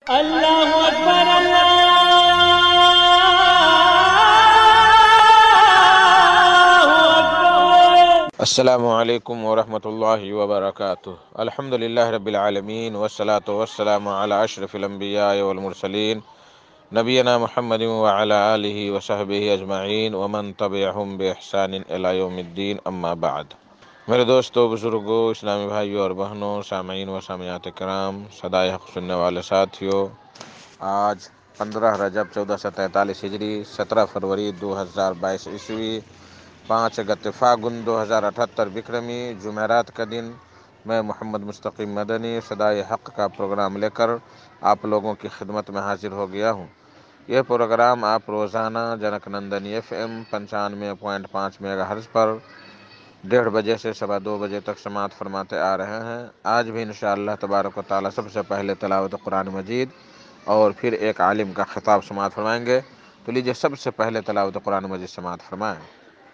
अल्लाहु अकबर अल्लाहु अकबर। अस्सलामु अलैकुम वरहमतुल्लाहि वबरकातुहू। अल्हम्दुलिल्लाहि रब्बिल आलमीन वस्सलातु वस्सलामु अला अशरफिल अंबिया वल मुरसलीन नबीना मुहम्मदिन व अला आलिहि व सहबिहि अजमाइन व मन तबिअहुम बि इहसान इला यौमिद्दीन, अम्मा बाद। मेरे दोस्तों, बुजुर्गों, इस्लामी भाइयों और बहनों, सामीन व सामियात किराम, सदाए हक़ सुनने वाले साथियों, आज 15 रजब 1443 हिजरी, 17 फरवरी 2022 ईस्वी, 5 गते फागुन 2078 विक्रमी, जुमेरात का दिन, मैं मोहम्मद मुस्तकीम मदनी सदाए हक़ का प्रोग्राम लेकर आप लोगों की खिदमत में हाजिर हो गया हूँ। यह प्रोग्राम आप रोज़ाना जनक नंदनी FM 95.5 मेगाहर्ट्ज़ पर 1:30 बजे से 2:15 बजे तक समाअत फरमाते आ रहे हैं। आज भी इंशाअल्लाह तबारक व तआला सबसे पहले तिलावत कुरान मजीद और फिर एक आलिम का खिताब समाअत फरमाएंगे। तो लीजिए सबसे पहले तिलावत कुरान मजीद समाअत फरमाएं।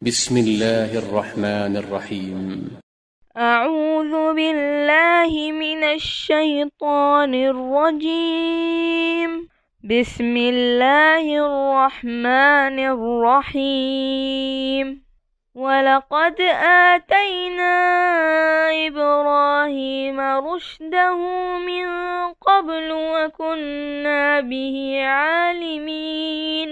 बिस्मिल्लाहिर्रहमानिर्रहीम। अऊज़ु बिल्लाहि मिनश्शैतानिर्रजीम। बिस्मिल्लाहिर्रहमानिर्रहीम। वलक़द आतैना इब्राहीम रुश्दहू मिन क़ब्लु वकुन्ना बिही आलिमीन।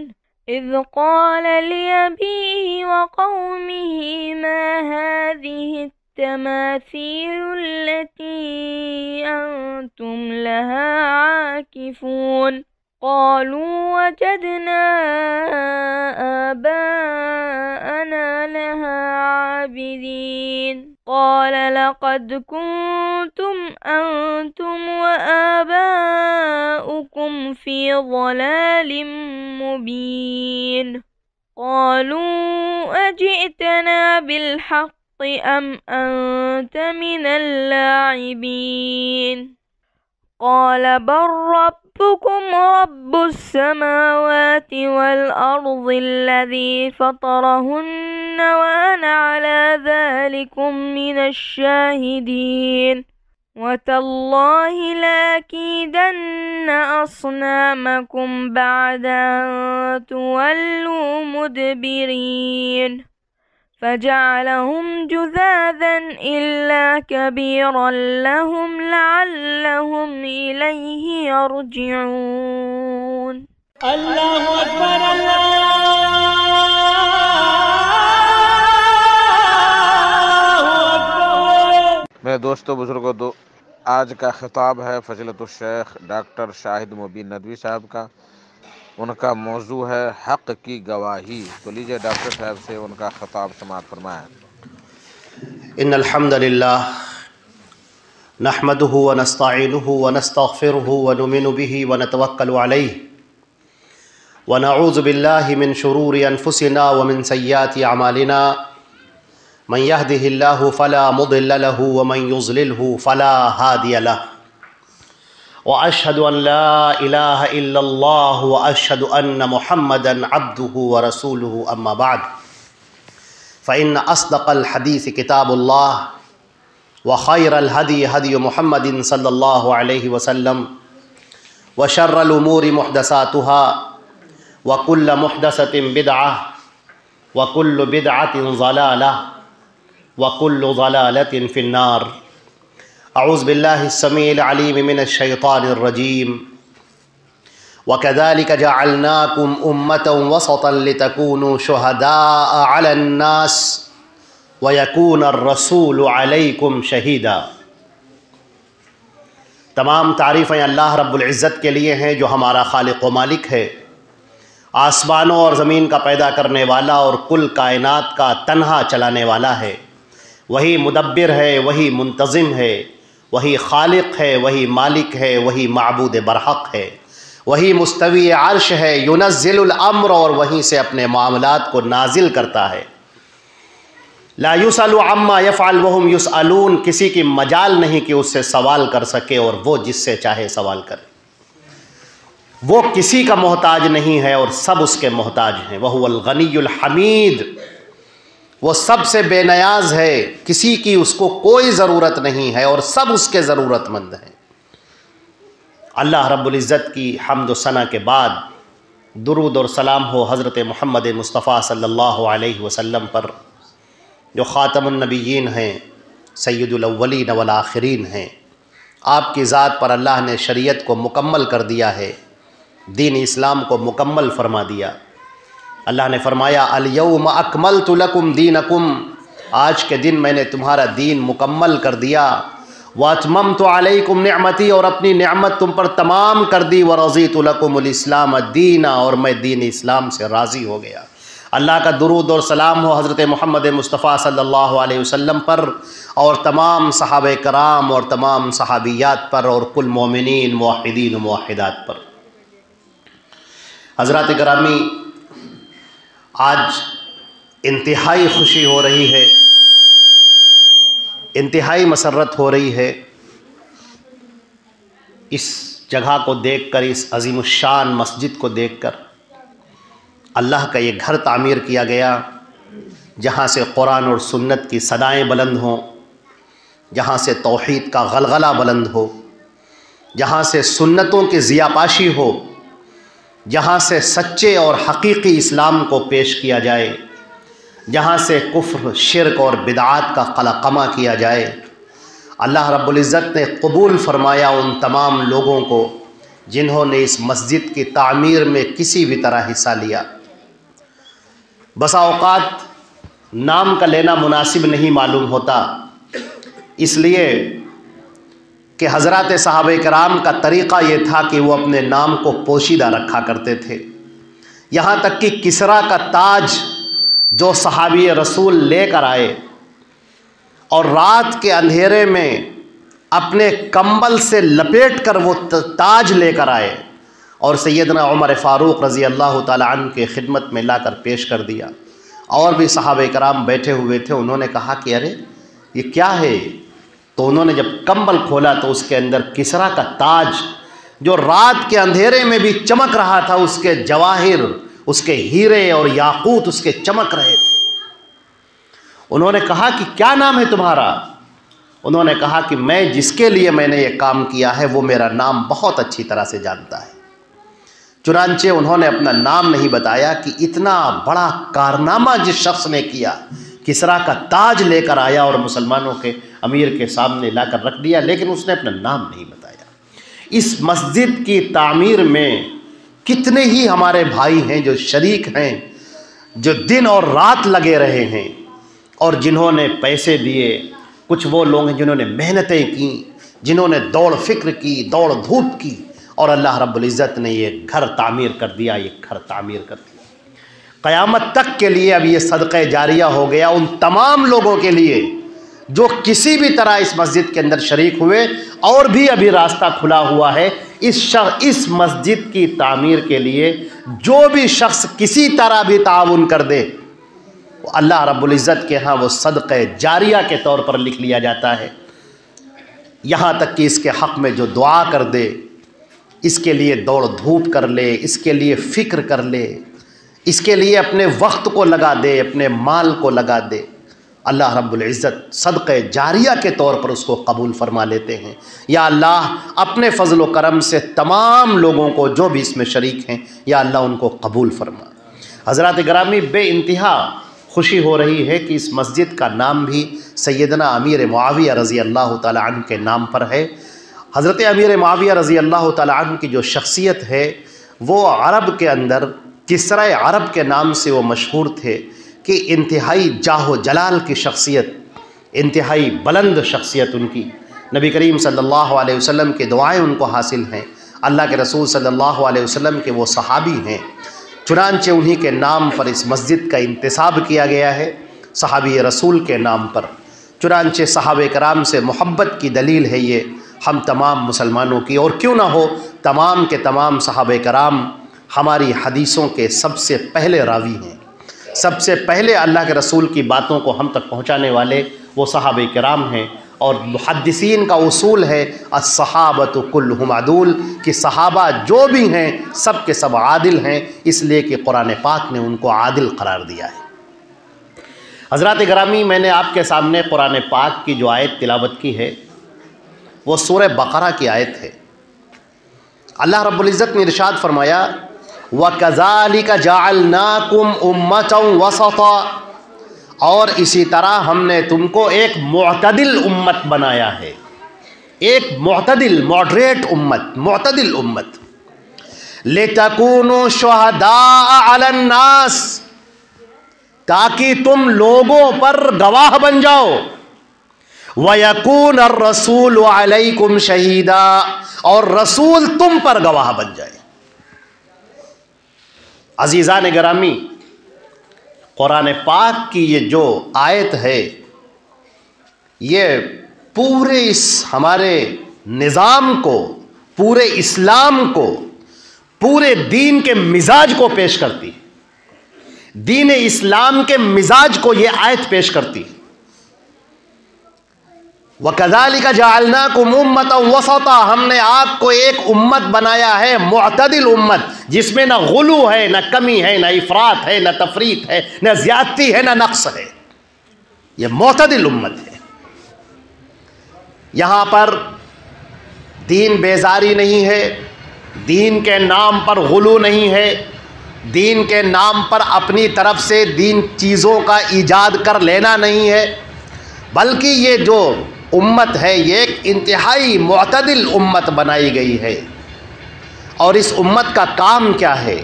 इज़ क़ाल लिअबीहि वक़ौमिहि मा हाज़िहि तमासीलु अल्लती अंतुम लहा आकिफून। क़ालू वजदना आबाअना लहा आबिदीन। क़ाल लक़द कुन्तुम अंतुम व आबाउकुम फ़ी ज़लालिम मुबीन। क़ालू अजि'तना बिल्हक़्क़ि अम अंत मिनल लाइबीन। क़ाल बल रब्बुकुम रब्बुस समावाति वल अर्ज़ि अल्लज़ी फ़तरहुन्न व अना अला ज़ालिकुम मिनश शाहिदीन। वतल्लाहि लाकीदन्न अस्नामकुम बअद अन तुवल्लू मुदबिरीन। फजअलहुम जुज़ाज़न इल्ला कबीरन लहुम लअल्लहुम इलैहि यर्जिऊन। अल्लाहु अकबर अल्लाहु अकबर। मेरे दोस्तों, बुजुर्गों, आज का खिताब है फजीलतुल शेख डॉक्टर शाहिद मुबीन नदवी साहब का। उनका मौजू है हक़ की गवाही। तो लीजिए डॉक्टर साहब से उनका खिताब समाअत फरमाएं। इन्नल हम्दुलिल्लाह नहमदुहु व नस्तईनुहु व नस्तगफिरुहु व नुमिनु बिही व नतवक्कलु अलैहि व नऊज़ु बिल्लाहि मिन शुरूरि अनफुसिना व मिन सय्याति अमालिना। मन यहदिहिल्लाहु फला मुदिल्ल लहु व मन युज़लिल्हु फला हादिय लहु। व अशहदु अन ला इलाहा इल्लल्लाह व अशहदु अन्न मुहम्मदन अब्दुहु व रसूलुहु, अम्मा बाद। फ़इन्न अस्दक़ल हदीस किताबुल्लाह व खैरल हदी हदी मुहम्मदिन सल्लल्लाहु अलैहि वसल्लम व शर्रल उमूरि मुहदसातुहा व कुल्ल मुहदसतिन बिदअह व कुल्लु बिदअतिन ज़लालह व कुल्लु ज़लालतिन फ़िन्नार। अऊज़ु बिल्लाहिस समीइल अलीम मिनश शैतानिर रजीम। वकज़ालिक जअलनाकुम उम्मतन वसतन लितकूनू शुहदाअ अलन्नास व यकूनर रसूलु अलैकुम शहीदा। तमाम तारीफ़ें अल्लाह रब्बुल इज़्ज़त के लिए हैं, जो हमारा खालिक व मालिक है, आसमानों और ज़मीन का पैदा करने वाला और कुल कायनात का तन्हा चलाने वाला है। वही मुदब्बिर है, वही मुंतज़िम है, वही खालिक है, वही मालिक है, वही माबूद बरहक़ है, वही मुस्तवी अर्श है। युनज़्ज़िलुल अम्र, और वहीं से अपने मामलात को नाजिल करता है। ला युसअलु अम्मा यफ़अल वहुम युसअलून। किसी की मजाल नहीं कि उससे सवाल कर सके और वो जिससे चाहे सवाल करे। वो किसी का मोहताज नहीं है और सब उसके मोहताज हैं। वहुवल गनियुल हमीद। वो सबसे बेनियाज है, किसी की उसको कोई ज़रूरत नहीं है और सब उसके ज़रूरतमंद हैं। अल्लाह रब्बुल इज़्ज़त की हम्द व सना के बाद दुरूद और सलाम हो हज़रत मुहम्मद मुस्तफ़ा सल्लल्लाहु अलैहि वसल्लम पर, जो ख़ातमुन नबिय्यीन हैं, सय्यदुल अव्वलीन वल आखिरीन हैं। आपकी ज़ात पर अल्लाह ने शरीयत को मुकम्मल कर दिया है, दीन इस्लाम को मुकम्मल फरमा दिया। अल्लाह ने फरमाया अल यौम अकमलतु लकुम दीनकुम, आज के दिन मैंने तुम्हारा दीन मुकम्मल कर दिया। व अतममतु अलैकुम निअमती, और अपनी नेमत तुम पर तमाम कर दी। व रज़ीतु लकुमुल इस्लाम दीना, और मैं दीन इस्लाम से राज़ी हो गया। अल्लाह का दुरूद और सलाम हो हज़रत मुहम्मद मुस्तफ़ा सल्लल्लाहु अलैहि वसल्लम पर और तमाम सहाबे कराम और तमाम सहाबियात पर और कुल मोमिनीन मुवहिदीन मुवहिदात पर। हज़रात गिरामी, आज इंतहाई खुशी हो रही है, इंतहाई मसरत हो रही है इस जगह को देखकर, इस अज़ीमुश्शान मस्जिद को देखकर। अल्लाह का ये घर तामीर किया गया जहाँ से कुरान और सुन्नत की सदाएं बुलंद हों, जहाँ से तौहीद का गलगला बुलंद हो, जहाँ से सुन्नतों की ज़ियापाशी हो, जहाँ से सच्चे और हकीकी इस्लाम को पेश किया जाए, जहाँ से कुफ्र, शिरक और बिदआत का कलाकमा किया जाए। अल्लाह रब्बुल इज़्ज़त ने कबूल फरमाया उन तमाम लोगों को जिन्होंने इस मस्जिद की तामीर में किसी भी तरह हिस्सा लिया। बसा औक़ात नाम का लेना मुनासिब नहीं मालूम होता, इसलिए कि हज़रात सहाबे कराम का तरीक़ा ये था कि वो अपने नाम को पोशीदा रखा करते थे। यहाँ तक कि किसरा का ताज जो सहाबी रसूल लेकर आए और रात के अंधेरे में अपने कंबल से लपेट कर वो ताज लेकर आए और सैयदना उमर फ़ारूक रज़ी अल्लाह ताला अन्हु के खिदमत में लाकर पेश कर दिया। और भी सहाबे कराम बैठे हुए थे, उन्होंने कहा कि अरे ये क्या है? तो उन्होंने जब कंबल खोला तो उसके अंदर किसरा का ताज, जो रात के अंधेरे में भी चमक रहा था, उसके जवाहिर, उसके हीरे और याकूत उसके चमक रहे थे। उन्होंने कहा कि क्या नाम है तुम्हारा? उन्होंने कहा कि मैं जिसके लिए मैंने ये काम किया है वो मेरा नाम बहुत अच्छी तरह से जानता है। चुनांचे उन्होंने अपना नाम नहीं बताया कि इतना बड़ा कारनामा जिस शख्स ने किया, किसरा का ताज लेकर आया और मुसलमानों के अमीर के सामने लाकर रख दिया, लेकिन उसने अपना नाम नहीं बताया। इस मस्जिद की तामीर में कितने ही हमारे भाई हैं जो शरीक हैं, जो दिन और रात लगे रहे हैं और जिन्होंने पैसे दिए। कुछ वो लोग हैं जिन्होंने मेहनतें की, जिन्होंने दौड़ फिक्र की, दौड़ धूप की, और अल्लाह रब्बुल इज़्ज़त ने ये घर तामीर कर दिया, ये घर तामीर कर दिया। क़यामत तक के लिए अब ये सदक़े जारिया हो गया उन तमाम लोगों के लिए जो किसी भी तरह इस मस्जिद के अंदर शरीक हुए, और भी अभी रास्ता खुला हुआ है इस मस्जिद की तामीर के लिए। जो भी शख्स किसी तरह भी ताउन कर दे, अल्लाह रब्बुल इज़्ज़त के यहाँ वो सदक़े जारिया के तौर पर लिख लिया जाता है। यहाँ तक कि इसके हक़ में जो दुआ कर दे, इसके लिए दौड़ धूप कर ले, इसके लिए फ़िक्र कर ले, इसके लिए अपने वक्त को लगा दे, अपने माल को लगा दे, अल्लाह रब्बुल इज़्ज़त सदक़े जारिया के तौर पर उसको कबूल फरमा लेते हैं। या अल्लाह अपने फ़ज़ल व करम से तमाम लोगों को जो भी इसमें शरीक हैं, या अल्लाह उनको कबूल फरमा। हज़रात गिरामी, बे इंतहा खुशी हो रही है कि इस मस्जिद का नाम भी सैयदना अमीर मुआविया रज़ी अल्लाह ताला अन्हु के नाम पर है। हज़रत अमीर मुआविया रज़ी अल्लाह ताला अन्हु की जो शख्सियत है वो अरब के अंदर किसरा अरब के नाम से वो मशहूर थे कि इंतहाई जाहो जलाल की शख्सियत, इंतहाई बुलंद शख्सियत उनकी। नबी करीम सल्लल्लाहु अलैहि वसल्लम की दुआएं उनको हासिल हैं, अल्लाह के रसूल सल्लल्लाहु अलैहि वसल्लम के वो सहाबी हैं। चुनांचे उन्हीं के नाम पर इस मस्जिद का इंतसाब किया गया है, सहाबी रसूल के नाम पर। चुनांचे सहाबे कराम से मोहब्बत की दलील है ये हम तमाम मुसलमानों की, और क्यों ना हो, तमाम के तमाम सहाबे कराम हमारी हदीसों के सबसे पहले रावी हैं। सबसे पहले अल्लाह के रसूल की बातों को हम तक पहुँचाने वाले वो सहाबे कराम हैं। और मुहद्दिसीन का उसूल है अस्सहाबतु कुल्लुहुम अदूल, कि सहाबा जो भी हैं सब के सब आदिल हैं, इसलिए कि कुरान पाक ने उनको आदिल करार दिया है। हज़रात गिरामी, मैंने आपके सामने कुरान पाक की जो आयत तिलावत की है वो सूरह बकरा की आयत है। अल्लाह रब्बुल इज़्ज़त ने इरशाद फरमाया वकज़ालिका जअलनाकुम उम्मतन वसता, और इसी तरह हमने तुमको एक मुअतदिल उम्मत बनाया है, एक मुअतदिल मॉडरेट उम्मत, मुअतदिल उम्मत। लितकूनु शुहदाअ अलन नास, ताकि तुम लोगों पर गवाह बन जाओ। वयकून अर्रसूलु अलैकुम शहीदा, और रसूल तुम पर गवाह बन जाए। अजीज़ान गिरामी, कुरान पाक की ये जो आयत है, ये पूरे इस हमारे निज़ाम को, पूरे इस्लाम को, पूरे दीन के मिजाज को पेश करती है। दीन इस्लाम के मिजाज को ये आयत पेश करती है। वकज़ालिका जअलनाकुम उम्मतन वसता, हमने आपको एक उम्मत बनाया है, मुअतदिल उम्मत, जिसमें न गुलू है, न कमी है, न इफरात है, न तफरीत है, न ज़्यादती है, न नक्स है। यह मुअतदिल उम्मत है। यहाँ पर दीन बेजारी नहीं है, दीन के नाम पर गुलू नहीं है, दीन के नाम पर अपनी तरफ से दीन चीज़ों का ईजाद कर लेना नहीं है, बल्कि ये जो उम्मत है ये एक इंतहाई मुअतदिल उम्मत बनाई गई है। और इस उम्मत का काम क्या है,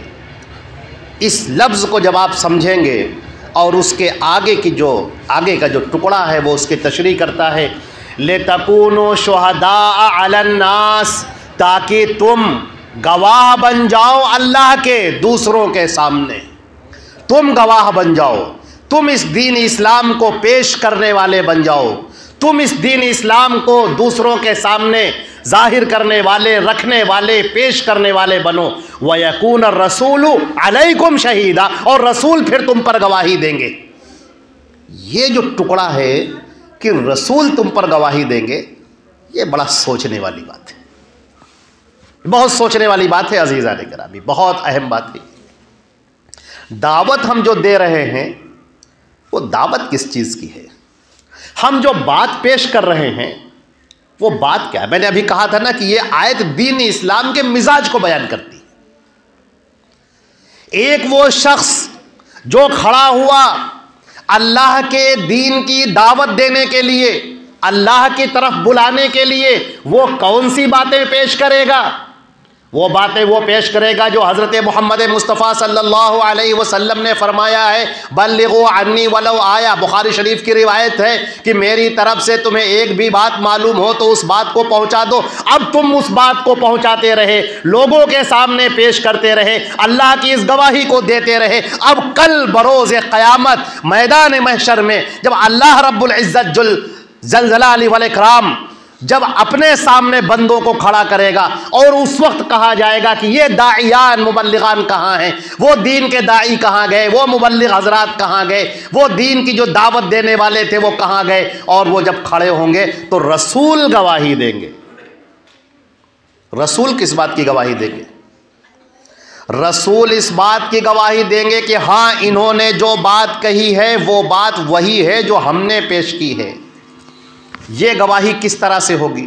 इस लफ्ज़ को जब आप समझेंगे और उसके आगे का जो टुकड़ा है वो उसकी तशरीह करता है, लितकूनु शुहदाअ अलन नास, ताकि तुम गवाह बन जाओ अल्लाह के दूसरों के सामने, तुम गवाह बन जाओ, तुम इस दीन इस्लाम को पेश करने वाले बन जाओ, तुम इस दीन इस्लाम को दूसरों के सामने जाहिर करने वाले, रखने वाले, पेश करने वाले बनो। वयकून रसूलु अलैकुम शहीदा, और रसूल फिर तुम पर गवाही देंगे। ये जो टुकड़ा है कि रसूल तुम पर गवाही देंगे, ये बड़ा सोचने वाली बात है, बहुत सोचने वाली बात है अज़ीज़ान गिरामी, बहुत अहम बात है। दावत हम जो दे रहे हैं वो दावत किस चीज़ की है, हम जो बात पेश कर रहे हैं वो बात क्या है। मैंने अभी कहा था ना कि ये आयत दीन इस्लाम के मिजाज को बयान करती है। एक वो शख्स जो खड़ा हुआ अल्लाह के दीन की दावत देने के लिए, अल्लाह की तरफ बुलाने के लिए, वो कौन सी बातें पेश करेगा? वो बातें वो पेश करेगा जो हज़रत मोहम्मद मुस्तफ़ा सल्लल्लाहु अलैहि वसल्लम ने फरमाया है, बल्लिगू अन्नी वलौ आया। बुखारी शरीफ की रिवायत है कि मेरी तरफ से तुम्हें एक भी बात मालूम हो तो उस बात को पहुंचा दो। अब तुम उस बात को पहुंचाते रहे, लोगों के सामने पेश करते रहे, अल्लाह की इस गवाही को देते रहे। अब कल बरोज़ क़यामत मैदान महशर में जब अल्लाह रब्बुल इज़्ज़त जुल जलजलाली वल इकराम जब अपने सामने बंदों को खड़ा करेगा और उस वक्त कहा जाएगा कि ये दाइयान मुबल्लिगान कहाँ हैं, वो दीन के दाई कहाँ गए, वो मुबल्लिग हजरात कहाँ गए, वो दीन की जो दावत देने वाले थे वो कहाँ गए। और वो जब खड़े होंगे तो रसूल गवाही देंगे। रसूल किस बात की गवाही देंगे? रसूल इस बात की गवाही देंगे कि हाँ, इन्होंने जो बात कही है वो बात वही है जो हमने पेश की है। ये गवाही किस तरह से होगी?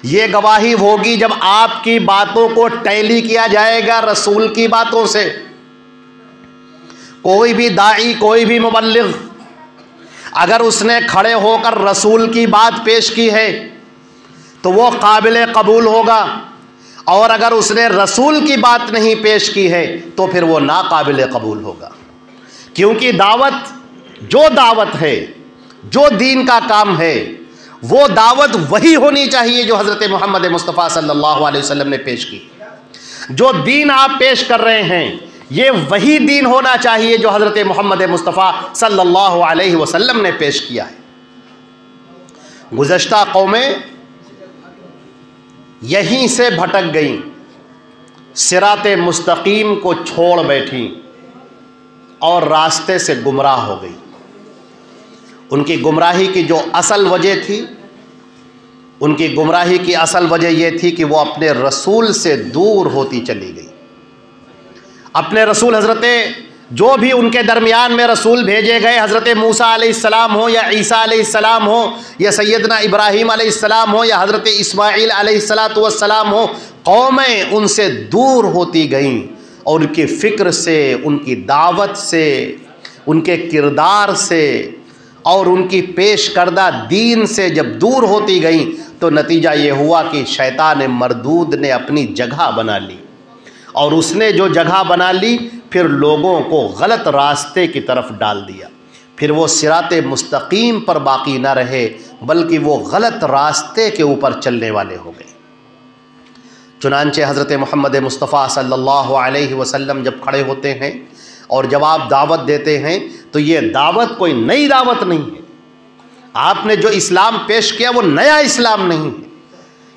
ये गवाही होगी जब आपकी बातों को टैली किया जाएगा रसूल की बातों से। कोई भी दाई, कोई भी मुबल्लिग अगर उसने खड़े होकर रसूल की बात पेश की है तो वो काबिल कबूल होगा, और अगर उसने रसूल की बात नहीं पेश की है तो फिर वो नाकाबिल कबूल होगा। क्योंकि दावत जो दावत है, जो दीन का काम है, वो दावत वही होनी चाहिए जो हज़रत मोहम्मद मुस्तफ़ा सल्लल्लाहु अलैहि वसल्लम ने पेश की। जो दीन आप पेश कर रहे हैं ये वही दीन होना चाहिए जो हज़रत मोहम्मद मुस्तफ़ा सल्लल्लाहु अलैहि वसल्लम ने पेश किया है। गुज़श्ता कौमें यहीं से भटक गईं, सिराते मुस्तकीम को छोड़ बैठी और रास्ते से गुमराह हो गई। उनकी गुमराही की जो असल वजह थी, उनकी गुमराही की असल वजह यह थी कि वो अपने रसूल से दूर होती चली गई। अपने रसूल हज़रत जो भी उनके दरमियान में रसूल भेजे गए, हज़रत मूसा अलैहिस्सलाम हो या ईसा अलैहिस्सलाम हो या सैयदना इब्राहीम अलैहिस्सलाम हो या हज़रत इस्माईल अलैहिस्सलातु वस्सलाम हो, कौमें उनसे दूर होती गईं और उनकी फ़िक्र से, उनकी दावत से, उनके किरदार से और उनकी पेश करदा दीन से जब दूर होती गईं तो नतीजा ये हुआ कि शैतान मरदूद ने अपनी जगह बना ली, और उसने जो जगह बना ली फिर लोगों को गलत रास्ते की तरफ डाल दिया। फिर वो सिराते मुस्तकीम पर बाकी न रहे, बल्कि वो गलत रास्ते के ऊपर चलने वाले हो गए। चुनांचे हज़रत मोहम्मद मुस्तफ़ा सल्लल्लाहु अलैहि वसल्लम जब खड़े होते हैं और जब आप दावत देते हैं तो ये दावत कोई नई दावत नहीं है। आपने जो इस्लाम पेश किया वो नया इस्लाम नहीं है।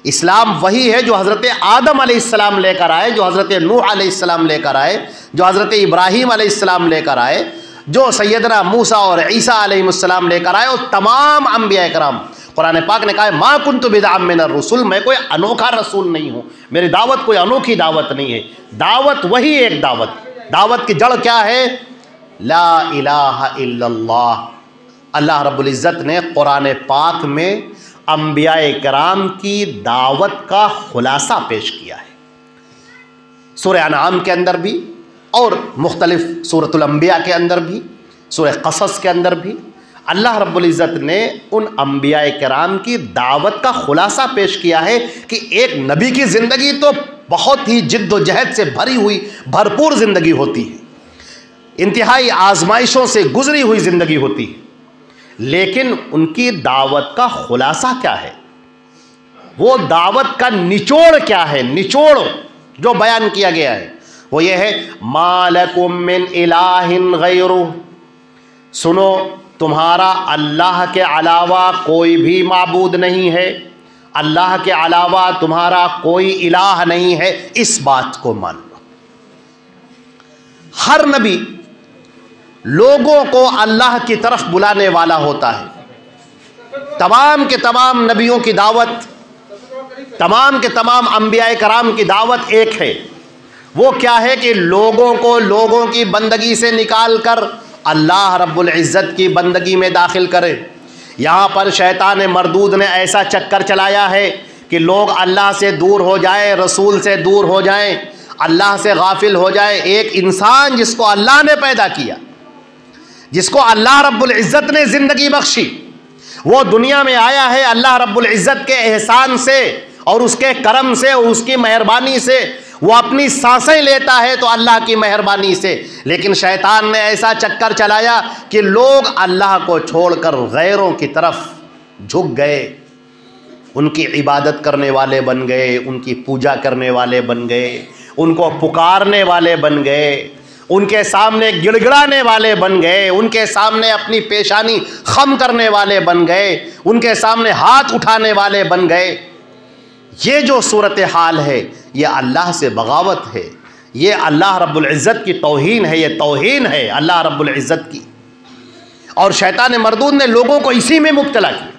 इस्लाम वही है जो हज़रत आदम अलैहिस्सलाम लेकर आए, जो हज़रत नूह अलैहिस्सलाम लेकर आए, जो हज़रत इब्राहीम अलैहिस्सलाम लेकर आए, जो सैयदना मूसा और ईसा अलैहिस्सलाम लेकर आए, और तमाम अंबिया कराम। कुरान पाक ने कहा मा कुन्तु बिदअम मिनर रसूल, मैं कोई अनोखा रसूल नहीं हूँ, मेरी दावत कोई अनोखी दावत नहीं है। दावत वही एक दावत। दावत की जड़ क्या है? ला इलाहा इल्लल्लाह। अल्लाह रब्बुल इज़्ज़त ने कुरान पाक में अंबियाए कराम की दावत का खुलासा पेश किया है। सूरह अनआम के अंदर भी और मुख्तलिफ सूरतुल अंबिया के अंदर भी, सूरह क़सस के अंदर भी अल्लाह रब्बुल इज़्ज़त ने उन अंबियाए कराम की दावत का खुलासा पेश किया है कि एक नबी की ज़िंदगी तो बहुत ही जिद्दोजहद से भरी हुई भरपूर ज़िंदगी होती है, इंतहाई आजमाइशों से गुजरी हुई ज़िंदगी होती है, लेकिन उनकी दावत का खुलासा क्या है? वो दावत का निचोड़ क्या है? निचोड़ जो बयान किया गया है वो ये है मा लकुम मिन इलाहिन गैरुह, सुनो तुम्हारा अल्लाह के अलावा कोई भी माबूद नहीं है, अल्लाह के अलावा तुम्हारा कोई इलाह नहीं है, इस बात को मान लो। हर नबी लोगों को अल्लाह की तरफ बुलाने वाला होता है। तमाम के तमाम नबियों की दावत, तमाम के तमाम अंबियाए कराम की दावत एक है। वो क्या है कि लोगों को लोगों की बंदगी से निकाल कर अल्लाह रब्बुल इज़्ज़त की बंदगी में दाखिल करे। यहाँ पर शैतान मरदूद ने ऐसा चक्कर चलाया है कि लोग अल्लाह से दूर हो जाएं, रसूल से दूर हो जाएं, अल्लाह से गाफिल हो जाए। एक इंसान जिसको अल्लाह ने पैदा किया, जिसको अल्लाह रब्बुल इज़्ज़त ने ज़िंदगी बख्शी, वो दुनिया में आया है अल्लाह रब्बुल इज़्ज़त के एहसान से और उसके करम से और उसकी मेहरबानी से। वो अपनी सांसें लेता है तो अल्लाह की मेहरबानी से। लेकिन शैतान ने ऐसा चक्कर चलाया कि लोग अल्लाह को छोड़कर गैरों की तरफ झुक गए, उनकी इबादत करने वाले बन गए, उनकी पूजा करने वाले बन गए, उनको पुकारने वाले बन गए, उनके सामने गिड़गिड़ाने वाले बन गए, उनके सामने अपनी पेशानी खम करने वाले बन गए, उनके सामने हाथ उठाने वाले बन गए। ये जो सूरत हाल है ये अल्लाह से बगावत है, ये अल्लाह रब्बुल इज़्ज़त की तौहीन है, ये तौहीन है अल्लाह रब्बुल इज़्ज़त की। और शैतान मरदूद ने लोगों को इसी में मुब्तला किया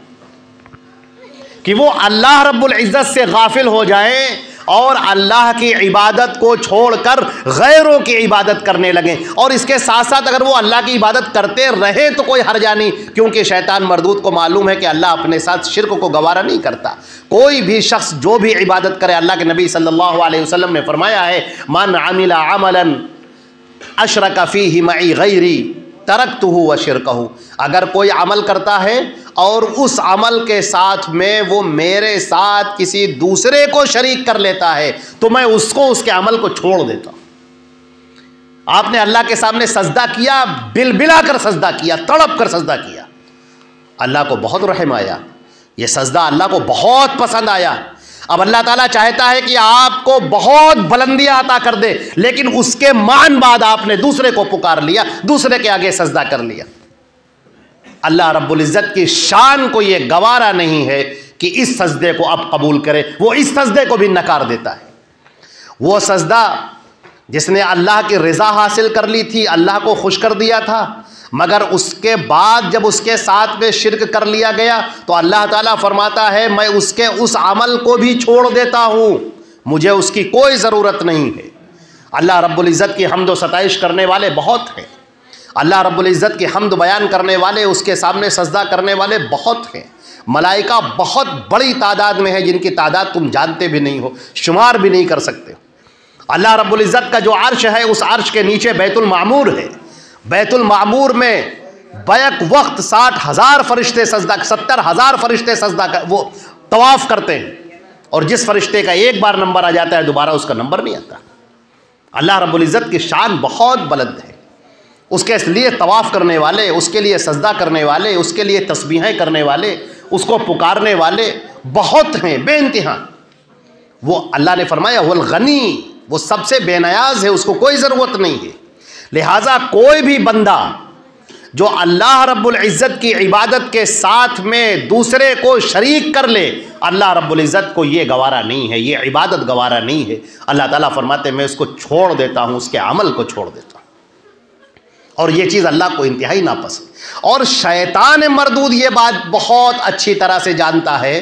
कि वो अल्लाह रब्बुल इज़्ज़त से गाफिल हो जाएं और अल्लाह की इबादत को छोड़कर गैरों की इबादत करने लगें। और इसके साथ साथ अगर वो अल्लाह की इबादत करते रहे तो कोई हर्जा नहीं, क्योंकि शैतान मरदूद को मालूम है कि अल्लाह अपने साथ शिर्क को गवारा नहीं करता। कोई भी शख्स जो भी इबादत करे, अल्लाह के नबी सल्लल्लाहु अलैहि वसल्लम ने फरमाया है मन अमिला अमलन अशरक फीही मई गैरी तरक्तुहु व शिरकहु, अगर कोई अमल करता है और उस अमल के साथ में वो मेरे साथ किसी दूसरे को शरीक कर लेता है तो मैं उसको, उसके अमल को छोड़ देता हूं। आपने अल्लाह के सामने सजदा किया, बिलबिला कर सजदा किया, तड़प कर सजदा किया, अल्लाह को बहुत रहम आया, ये सजदा अल्लाह को बहुत पसंद आया। अब अल्लाह ताला चाहता है कि आपको बहुत बुलंदियां अता कर दे, लेकिन उसके मान बाद आपने दूसरे को पुकार लिया, दूसरे के आगे सजदा कर लिया। अल्लाह रब्बुल इज़्ज़त की शान को ये गवारा नहीं है कि इस सजदे को अब कबूल करे, वो इस सजदे को भी नकार देता है। वो सजदा जिसने अल्लाह की रज़ा हासिल कर ली थी, अल्लाह को खुश कर दिया था, मगर उसके बाद जब उसके साथ में शिर्क कर लिया गया तो अल्लाह ताला फरमाता है मैं उसके उस अमल को भी छोड़ देता हूँ, मुझे उसकी कोई ज़रूरत नहीं है। अल्लाह रब्बुल इज़्ज़त की हम्द व सताइश करने वाले बहुत हैं। अल्लाह रब्बुल इज़्ज़त की हम्द बयान करने वाले, उसके सामने सजदा करने वाले बहुत हैं। मलाइका बहुत बड़ी तादाद में है, जिनकी तादाद तुम जानते भी नहीं हो, शुमार भी नहीं कर सकते। अल्लाह रब्बुल इज़्ज़त का जो अर्श है, उस अर्श के नीचे बैतुल मामूर है। बैतुल मामूर में बैक वक्त 60,000 फरिश्ते सजदा, 70,000 फरिश्ते सजदा कर वो तवाफ़ करते हैं, और जिस फरिश्ते का एक बार नंबर आ जाता है दोबारा उसका नंबर नहीं आता। अल्लाह रब्बुल इज़्ज़त की शान बहुत बुलंद है। उसके लिए तवाफ़ करने वाले, उसके लिए सजदा करने वाले, उसके लिए तस्बीहें करने वाले, उसको पुकारने वाले बहुत हैं, बेइंतहा। वो अल्लाह ने फरमाया वल गनी, वो सबसे बेनियाज है, उसको कोई ज़रूरत नहीं है। लिहाजा कोई भी बंदा जो अल्लाह रब्बुल इज़्ज़त की इबादत के साथ में दूसरे को शरीक कर ले, अल्लाह रब्बुल इज़्ज़त को ये गवारा नहीं है, ये इबादत गवारा नहीं है। अल्लाह ताला फरमाते मैं उसको छोड़ देता हूँ, उसके अमल को छोड़ देता हूँ, और ये चीज़ अल्लाह को इंतहाई नापसंद। और शैतान मरदूद ये बात बहुत अच्छी तरह से जानता है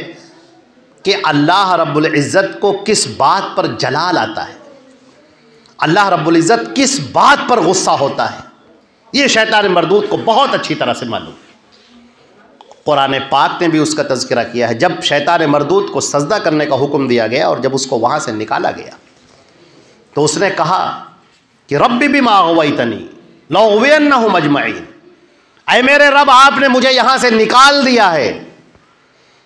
कि अल्लाह रब्बुल इज़्ज़त को किस बात पर जलाल आता है, अल्लाह रब्बुल इज़्ज़त किस बात पर गुस्सा होता है, ये शैतान मरदूद को बहुत अच्छी तरह से मालूम है। कुरान पाक ने भी उसका तज़किरा किया है। जब शैतान मरदूद को सजदा करने का हुक्म दिया गया और जब उसको वहाँ से निकाला गया तो उसने कहा कि रब्बी बिमा अग़वैतनी लअग़वियन्नहुम अजमईन, ऐ मेरे रब आपने मुझे यहाँ से निकाल दिया है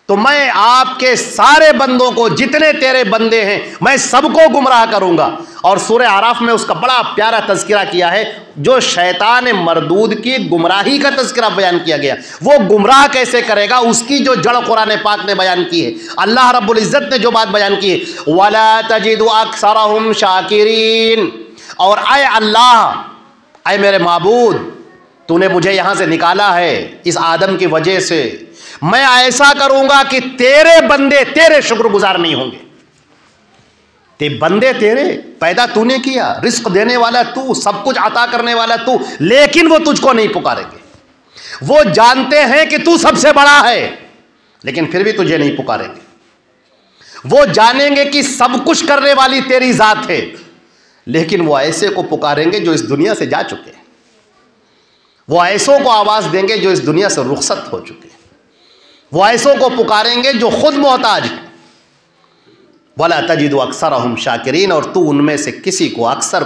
तो मैं आपके सारे बंदों को, जितने तेरे बंदे हैं, मैं सबको गुमराह करूँगा। और सूरह आराफ में उसका बड़ा प्यारा तज़किरा किया है, जो शैतान मरदूद की गुमराही का तज़किरा बयान किया गया। वो गुमराह कैसे करेगा, उसकी जो जड़ कुरान पाक ने बयान की है, अल्लाह रब्बुल इज़्ज़त ने जो बात बयान की है, वला तजिदु अक्सरहुम शाकिरीन, और आए अल्लाह, आए मेरे माबूद, तूने मुझे यहाँ से निकाला है इस आदम की वजह से, मैं ऐसा करूँगा कि तेरे बंदे तेरे शुक्रगुजार नहीं होंगे। ते बंदे तेरे पैदा तूने किया, रिस्क देने वाला तू, सब कुछ अता करने वाला तू, लेकिन वो तुझको नहीं पुकारेंगे। वो जानते हैं कि तू सबसे बड़ा है, लेकिन फिर भी तुझे नहीं पुकारेंगे। वो जानेंगे कि सब कुछ करने वाली तेरी जात है, लेकिन वो ऐसे को पुकारेंगे जो इस दुनिया से जा चुके हैं। वो ऐसों को आवाज देंगे जो इस दुनिया से रुखसत हो चुके हैं। वो ऐसों को पुकारेंगे जो खुद मोहताज है। वला तजिदु अक्सरहुम शाकिरीन, और तू उनमें से किसी को, अक्सर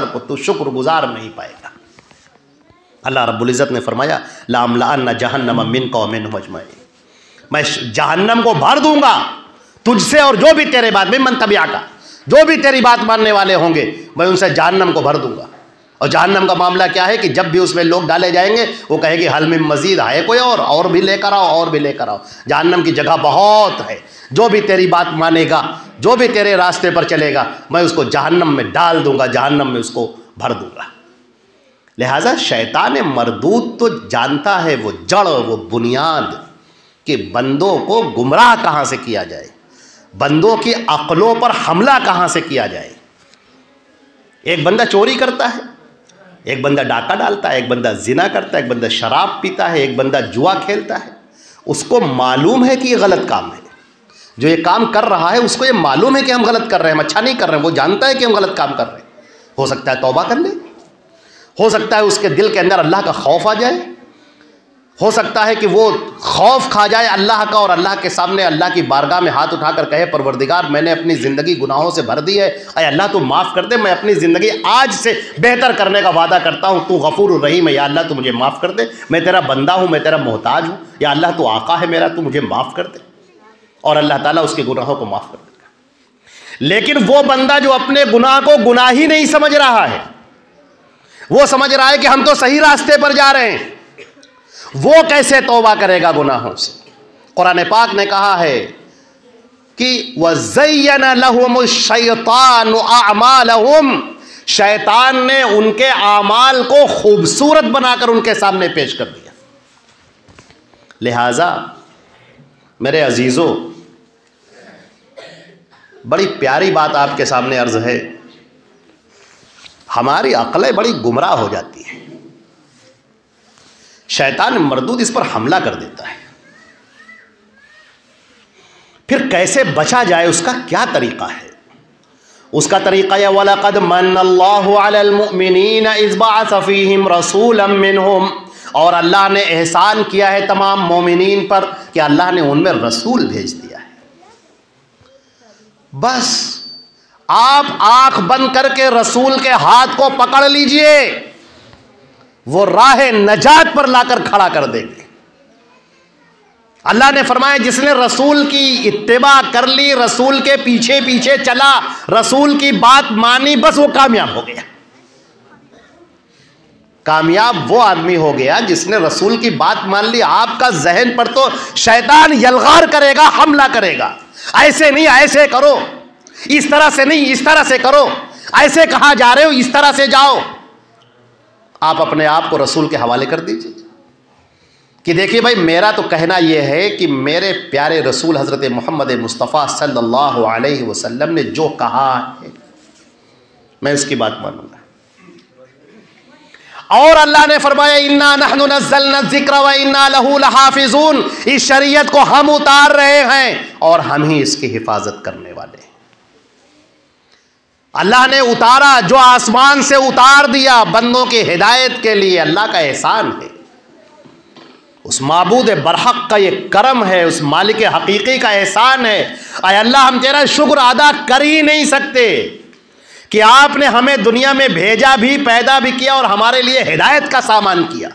को तू शुक्रगुजार नहीं पाएगा। अल्लाह रब्बुल इज़्ज़त ने फरमाया लाअम्लअन्ना जहन्नम मिनका व मिनहुम अजमईन, मैं जहन्नम को भर दूंगा तुझसे और जो भी तेरे बाद में मन तबिया का, जो भी तेरी बात मानने वाले होंगे, मैं उनसे जहन्नम को भर दूंगा। और जहन्नम का मामला क्या है कि जब भी उसमें लोग डाले जाएंगे वो कहेगी हल मिन मजीद, है कोई और भी लेकर आओ, और भी लेकर आओ। जहन्नम की जगह बहुत है, जो भी तेरी बात मानेगा, जो भी तेरे रास्ते पर चलेगा, मैं उसको जहन्नम में डाल दूंगा, जहन्नम में उसको भर दूंगा। लिहाजा शैतान मरदूद तो जानता है वो जड़, वो बुनियाद, कि बंदों को गुमराह कहाँ से किया जाए, बंदों की अक्लों पर हमला कहाँ से किया जाए। एक बंदा चोरी करता है, एक बंदा डाका डालता है, एक बंदा जिना करता है, एक बंदा शराब पीता है, एक बंदा जुआ खेलता है। उसको मालूम है कि ये गलत काम है, जो ये काम कर रहा है उसको ये मालूम है कि हम गलत कर रहे हैं, हम अच्छा नहीं कर रहे हैं। वो जानता है कि हम गलत काम कर रहे हैं। हो सकता है तौबा कर ले, हो सकता है उसके दिल के अंदर अल्लाह का खौफ आ जाए, हो सकता है कि वो खौफ खा जाए अल्लाह का और अल्लाह के सामने, अल्लाह की बारगाह में हाथ उठाकर कहे परवरदिगार मैंने अपनी ज़िंदगी गुनाहों से भर दी है, अरे अल्लाह तू माफ़ कर दे, मैं अपनी ज़िंदगी आज से बेहतर करने का वादा करता हूँ, तू गफूर रहीम है, या अल्लाह तू मुझे माफ़ कर दे, मैं तेरा बंदा हूँ, मैं तेरा मोहताज हूँ, या अल्लाह तू आका है मेरा, तू मुझे माफ़ कर दे। और अल्लाह ताला उसके गुनाहों को माफ़ कर देगा। लेकिन वो बंदा जो अपने गुनाह को गुनाह ही नहीं समझ रहा है, वो समझ रहा है कि हम तो सही रास्ते पर जा रहे हैं, वो कैसे तौबा करेगा गुनाहों से। कुरान पाक ने कहा है कि वज़य्यन लहुमुश शैतानु अअमालहुम, शैतान ने उनके आमाल को खूबसूरत बनाकर उनके सामने पेश कर दिया। लिहाजा मेरे अजीज़ों, बड़ी प्यारी बात आपके सामने अर्ज है, हमारी अक्लें बड़ी गुमराह हो जाती हैं। शैतान मरदूद इस पर हमला कर देता है, फिर कैसे बचा जाए, उसका क्या तरीका है, उसका तरीक़ा है वलक़द मन्नल्लाहु अलल मुमिनीन इज़ बअस फ़ीहिम रसूलन मिनहुम, और अल्लाह ने एहसान किया है तमाम मोमिनीन पर कि अल्लाह ने उनमें रसूल भेज दिया है। बस आप आंख बंद करके रसूल के हाथ को पकड़ लीजिए, वो राह नजात पर लाकर खड़ा कर देंगे। अल्लाह ने फरमाया जिसने रसूल की इत्तिबा कर ली, रसूल के पीछे पीछे चला, रसूल की बात मानी, बस वो कामयाब हो गया। कामयाब वो आदमी हो गया जिसने रसूल की बात मान ली। आपका जहन पर तो शैतान यलगार करेगा, हमला करेगा, ऐसे नहीं ऐसे करो, इस तरह से नहीं इस तरह से करो, ऐसे कहां जा रहे हो इस तरह से जाओ। आप अपने आप को रसूल के हवाले कर दीजिए कि देखिए भाई, मेरा तो कहना यह है कि मेरे प्यारे रसूल हज़रत मोहम्मद मुस्तफ़ा सल्लल्लाहु अलैहि वसल्लम ने जो कहा है मैं उसकी बात मानूंगा। और अल्लाह ने फरमाया इन्ना नहनु नज़्ज़लना ज़िक्र व इन्ना लहू लहाफ़िज़ून, इस शरीयत को हम उतार रहे हैं और हम ही इसकी हिफाजत करने वाले हैं। अल्लाह ने उतारा, जो आसमान से उतार दिया बंदों की हिदायत के लिए, अल्लाह का एहसान है। उस माबूद बरहक का ये करम है, उस मालिक हकीकी का एहसान है। आय अल्लाह, हम तेरा शुक्र अदा कर ही नहीं सकते कि आपने हमें दुनिया में भेजा भी, पैदा भी किया और हमारे लिए हिदायत का सामान किया।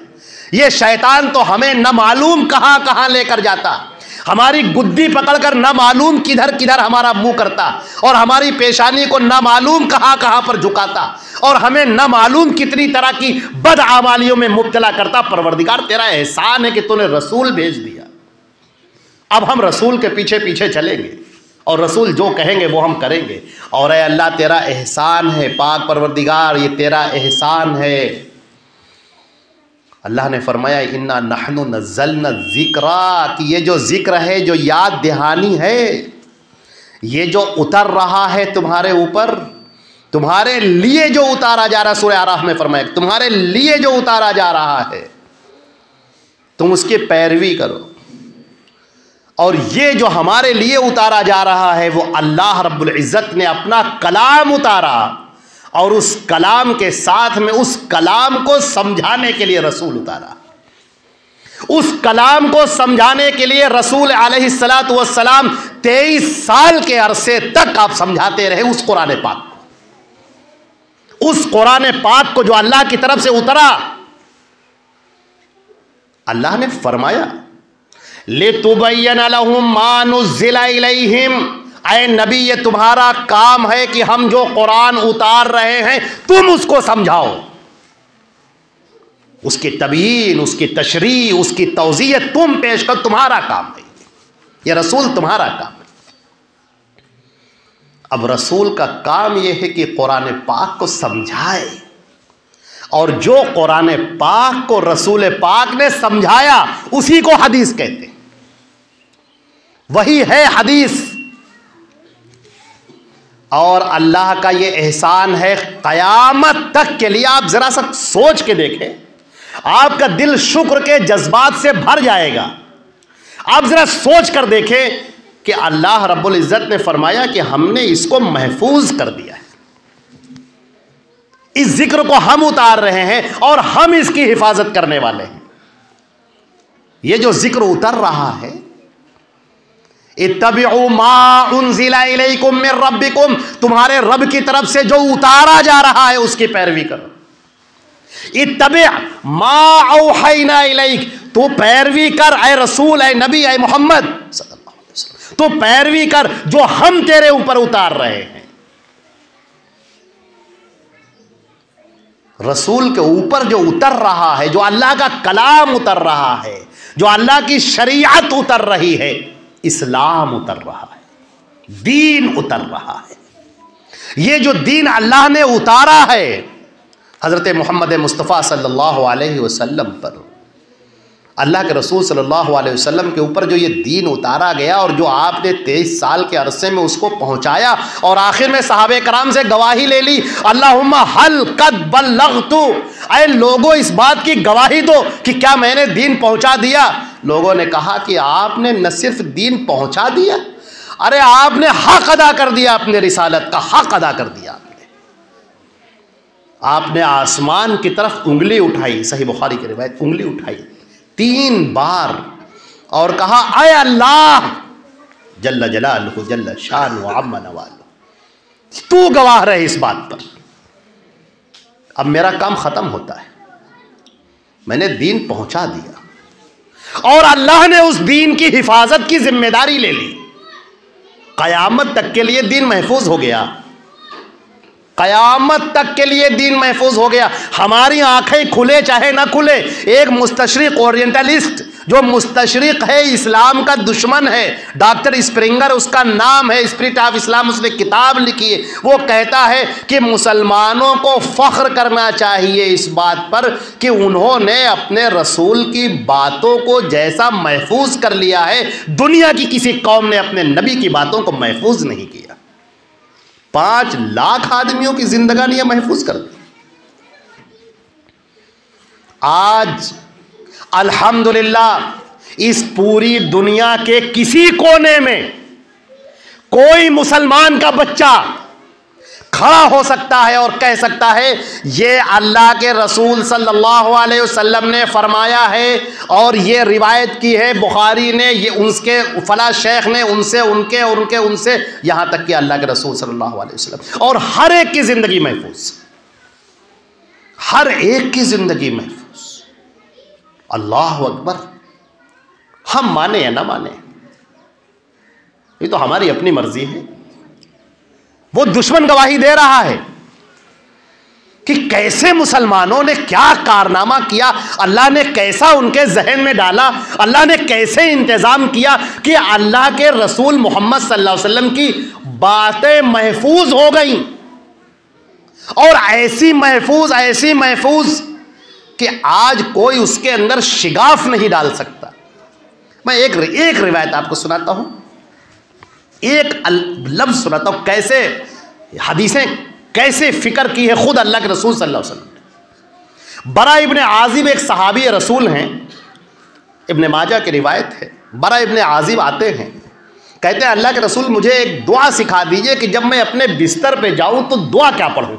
ये शैतान तो हमें न मालूम कहां कहां लेकर जाता, हमारी गुद्दी पकड़कर न मालूम किधर किधर हमारा मुंह करता, और हमारी पेशानी को न मालूम कहां कहां पर झुकाता, और हमें न मालूम कितनी तरह की बदआमालियों में मुब्तला करता। परवरदिगार, तेरा एहसान है कि तूने रसूल भेज दिया। अब हम रसूल के पीछे पीछे चलेंगे और रसूल जो कहेंगे वो हम करेंगे। और ऐ अल्लाह, तेरा एहसान है पाक परवरदिगार, ये तेरा एहसान है। अल्लाह ने फरमाया इन्ना नहनु नज़्ज़लना ज़िक्रा, कि ये जो जिक्र है, जो याद दहानी है, ये जो उतर रहा है तुम्हारे ऊपर, तुम्हारे लिए जो उतारा जा रहा है, सूरह आराफ में फरमाया तुम्हारे लिए जो उतारा जा रहा है, तुम उसकी पैरवी करो। और ये जो हमारे लिए उतारा जा रहा है वो अल्लाह रब्बुल इज़्ज़त ने अपना कलाम उतारा, और उस कलाम के साथ में उस कलाम को समझाने के लिए रसूल उतारा। उस कलाम को समझाने के लिए रसूल अलैहिस्सलातु वस्सलाम 23 साल के अरसे तक आप समझाते रहे उस कुरान पाक को। उस कुरान पाक को जो अल्लाह की तरफ से उतरा, अल्लाह ने फरमाया लितुबय्यन लहुम मा नुज़्ज़िला इलैहिम, ऐ नबी ये तुम्हारा काम है कि हम जो कुरान उतार रहे हैं तुम उसको समझाओ, उसकी तबयीन, उसकी तशरीह, उसकी तौज़ीह तुम पेश कर, तुम्हारा काम है, ये रसूल तुम्हारा काम है। अब रसूल का काम यह है कि कुरान पाक को समझाए, और जो कुरान पाक को रसूल पाक ने समझाया उसी को हदीस कहते हैं, वही है हदीस। और अल्लाह का ये एहसान है क़यामत तक के लिए। आप ज़रा सा सोच के देखें, आपका दिल शुक्र के जज्बात से भर जाएगा। आप ज़रा सोच कर देखें कि अल्लाह रब्बुल इज़्ज़त ने फरमाया कि हमने इसको महफूज कर दिया है, इस जिक्र को हम उतार रहे हैं और हम इसकी हिफाजत करने वाले हैं। ये जो जिक्र उतर रहा है, इत्तबिउ मा उन्ज़िला इलैकुम मिन रब्बिकुम, तुम्हारे रब की तरफ से जो उतारा जा रहा है उसकी पैरवी करो। इत्तबि मा औहैना इलैक, तू पैरवी कर ऐ रसूल, ऐ नबी, ऐ मोहम्मद सल्लल्लाहु अलैहि वसल्लम, तू पैरवी कर जो हम तेरे ऊपर उतार रहे हैं। रसूल के ऊपर जो उतर रहा है, जो अल्लाह का कलाम उतर रहा है, जो अल्लाह की शरीयत उतर रही है, इस्लाम उतर रहा है, दीन उतर रहा है। ये जो दीन अल्लाह ने उतारा है हज़रत मोहम्मद मुस्तफ़ा सल्लल्लाहु अलैहि वसल्लम पर, अल्लाह के रसूल सल्लल्लाहु अलैहि वसल्लम के ऊपर जो ये दीन उतारा गया और जो आपने 23 साल के अरसे में उसको पहुँचाया और आखिर में सहाबे कराम से गवाही ले ली, अल्लाहुम्मा हल कद बल्लगतु, ऐ लोगों इस बात की गवाही दो कि क्या मैंने दीन पहुँचा दिया। लोगों ने कहा कि आपने न सिर्फ दीन पहुँचा दिया, अरे आपने हक अदा कर दिया, अपने रिसालत का हक अदा कर दिया। आपने आसमान की तरफ उंगली उठाई, सही बुखारी की रिवायत, उंगली उठाई 3 बार और कहा, आय अल्लाह जल्ल जलालहु जल्ल शानु अम्मा नवालु, तू गवाह रहे इस बात पर। अब मेरा काम खत्म होता है, मैंने दीन पहुंचा दिया और अल्लाह ने उस दीन की हिफाजत की जिम्मेदारी ले ली। कयामत तक के लिए दीन महफूज हो गया, कयामत तक के लिए दीन महफूज हो गया। हमारी आंखें खुले चाहे ना खुले, एक मुस्तशरिक ओरिएंटलिस्ट जो मुस्तशरिक है, इस्लाम का दुश्मन है, डॉक्टर स्प्रिंगर उसका नाम है, स्पिरिट ऑफ इस्लाम, उसने किताब लिखी है, वो कहता है कि मुसलमानों को फख्र करना चाहिए इस बात पर कि उन्होंने अपने रसूल की बातों को जैसा महफूज कर लिया है, दुनिया की किसी कौम ने अपने नबी की बातों को महफूज नहीं किया। 5 लाख आदमियों की जिंदगानियां महफूज कर दी। आज अल्हम्दुलिल्लाह इस पूरी दुनिया के किसी कोने में कोई मुसलमान का बच्चा खड़ा हो सकता है और कह सकता है ये अल्लाह के रसूल सल्लल्लाहु अलैहि वसल्लम ने फरमाया है और ये रिवायत की है बुखारी ने, ये उसके फला शेख ने उनसे उनके और उनके उनसे, यहां तक कि अल्लाह के रसूल सल्लल्लाहु अलैहि वसल्लम। और हर एक की जिंदगी महफूज, हर एक की जिंदगी महफूज। अल्लाह अकबर। हम माने या ना माने, ये तो हमारी अपनी मर्जी है। वो दुश्मन गवाही दे रहा है कि कैसे मुसलमानों ने क्या कारनामा किया, अल्लाह ने कैसा उनके जहन में डाला, अल्लाह ने कैसे इंतजाम किया कि अल्लाह के रसूल मोहम्मद सल्लल्लाहु अलैहि वसल्लम की बातें महफूज हो गई। और ऐसी महफूज कि आज कोई उसके अंदर शिगाफ नहीं डाल सकता। मैं एक रिवायत आपको सुनाता हूं, एक लफ्ज सुनाता हूं, कैसे हदीसें कैसे फिक्र की है खुद अल्लाह के रसूल सल्लल्लाहु अलैहि वसल्लम। बरा इब्ने आजिब एक सहाबी रसूल हैं, इब्ने माजा की रिवायत है। बरा इब्ने आजिब आते हैं, कहते हैं अल्लाह के रसूल मुझे एक दुआ सिखा दीजिए कि जब मैं अपने बिस्तर पे जाऊं तो दुआ क्या पढ़ूं।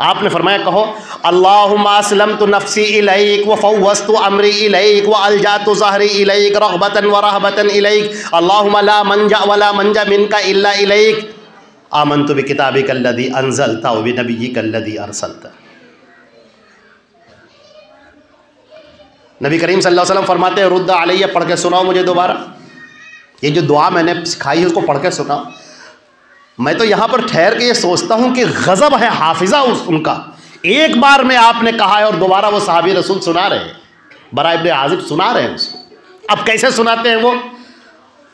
आपने फरमाया कहो अल्लाहुम्मा अस्लमतु नफ्सी इलैक व फव्वज़तु अमरी इलैक व अलजातु ज़हरी इलैक रग़बतन व रहबतन इलैक अल्लाहुम्मा ला मंजा वला मंजा मिनका इल्ला इलैक आमन्तु बिकिताबिकल्लज़ी अंज़लता व बिनबिय्यिकल्लज़ी अरसलता। नबी करीम सल्लल्लाहु अलैहि वसल्लम फरमाते हैं रुद्दा अलैया, पढ़ के सुनाओ मुझे दोबारा, ये जो दुआ मैंने सिखाई है उसको पढ़ के सुनाओ। मैं तो यहाँ पर ठहर के ये सोचता हूँ कि गज़ब है हाफिज़ा उनका, एक बार में आपने कहा है और दोबारा वो सहाबी रसूल सुना रहे हैं, बरा इब्ने आजिब सुना रहे हैं उसको। अब कैसे सुनाते हैं वो,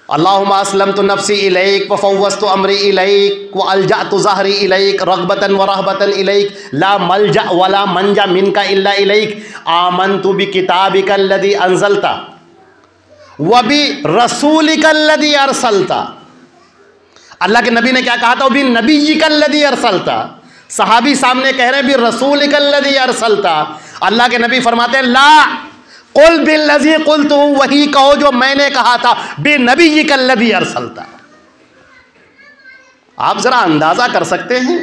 अल्लाहुम्मा अस्लमतु नफ्सी इलैक व फव्वज़तु अमरी इलैक व अलजातु ज़हरी इलैक रग़बतन व रहबतन इलैक ला मलजा वला मंजा मिनका इल्ला इलैक आमन्तु बिकिताबिकल्लज़ी अंज़लता व बि रसूलिकल्लज़ी अरसलता। अल्लाह के नबी ने क्या कहा था, भी नबिय्यिकल्लज़ी अरसलता। सहाबी सामने कह रहे हैं भी रसूलिकल्लज़ी अरसलता। अल्लाह के नबी फरमाते हैं ला कुल बिल्लज़ी कुल्तु, वही कहो जो मैंने कहा था, बि नबिय्यिकल्लज़ी अरसलता। आप जरा अंदाजा कर सकते हैं,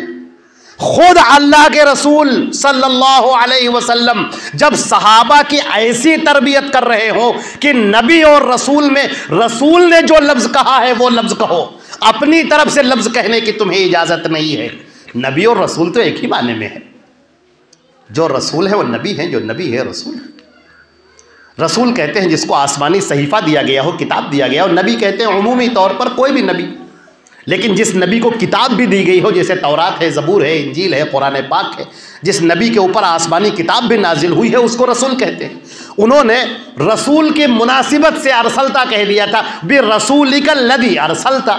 खुद अल्लाह के रसूल सल्लल्लाहु अलैहि वसल्लम जब सहाबा की ऐसी तरबियत कर रहे हो कि नबी और रसूल में रसूल ने जो लफ्ज कहा है वो लफ्ज कहो, अपनी तरफ से लफ्ज कहने की तुम्हें इजाजत नहीं है। नबी और रसूल तो एक ही माने में है, जो रसूल है वो नबी है, जो नबी है रसूल है। रसूल कहते हैं जिसको आसमानी सहीफा दिया गया हो, किताब दिया गया हो। नबी कहते हैं उमूमी तौर पर कोई भी नबी, लेकिन जिस नबी को किताब भी दी गई हो, जैसे तौरात है, ज़बूर है, इंजील है, कुरान पाक है, जिस नबी के ऊपर आसमानी किताब भी नाजिल हुई है उसको रसूल कहते हैं। उन्होंने रसूल की मुनासिबत से अरसलता कह दिया था, बि रसूलिकल्लज़ी अरसलता।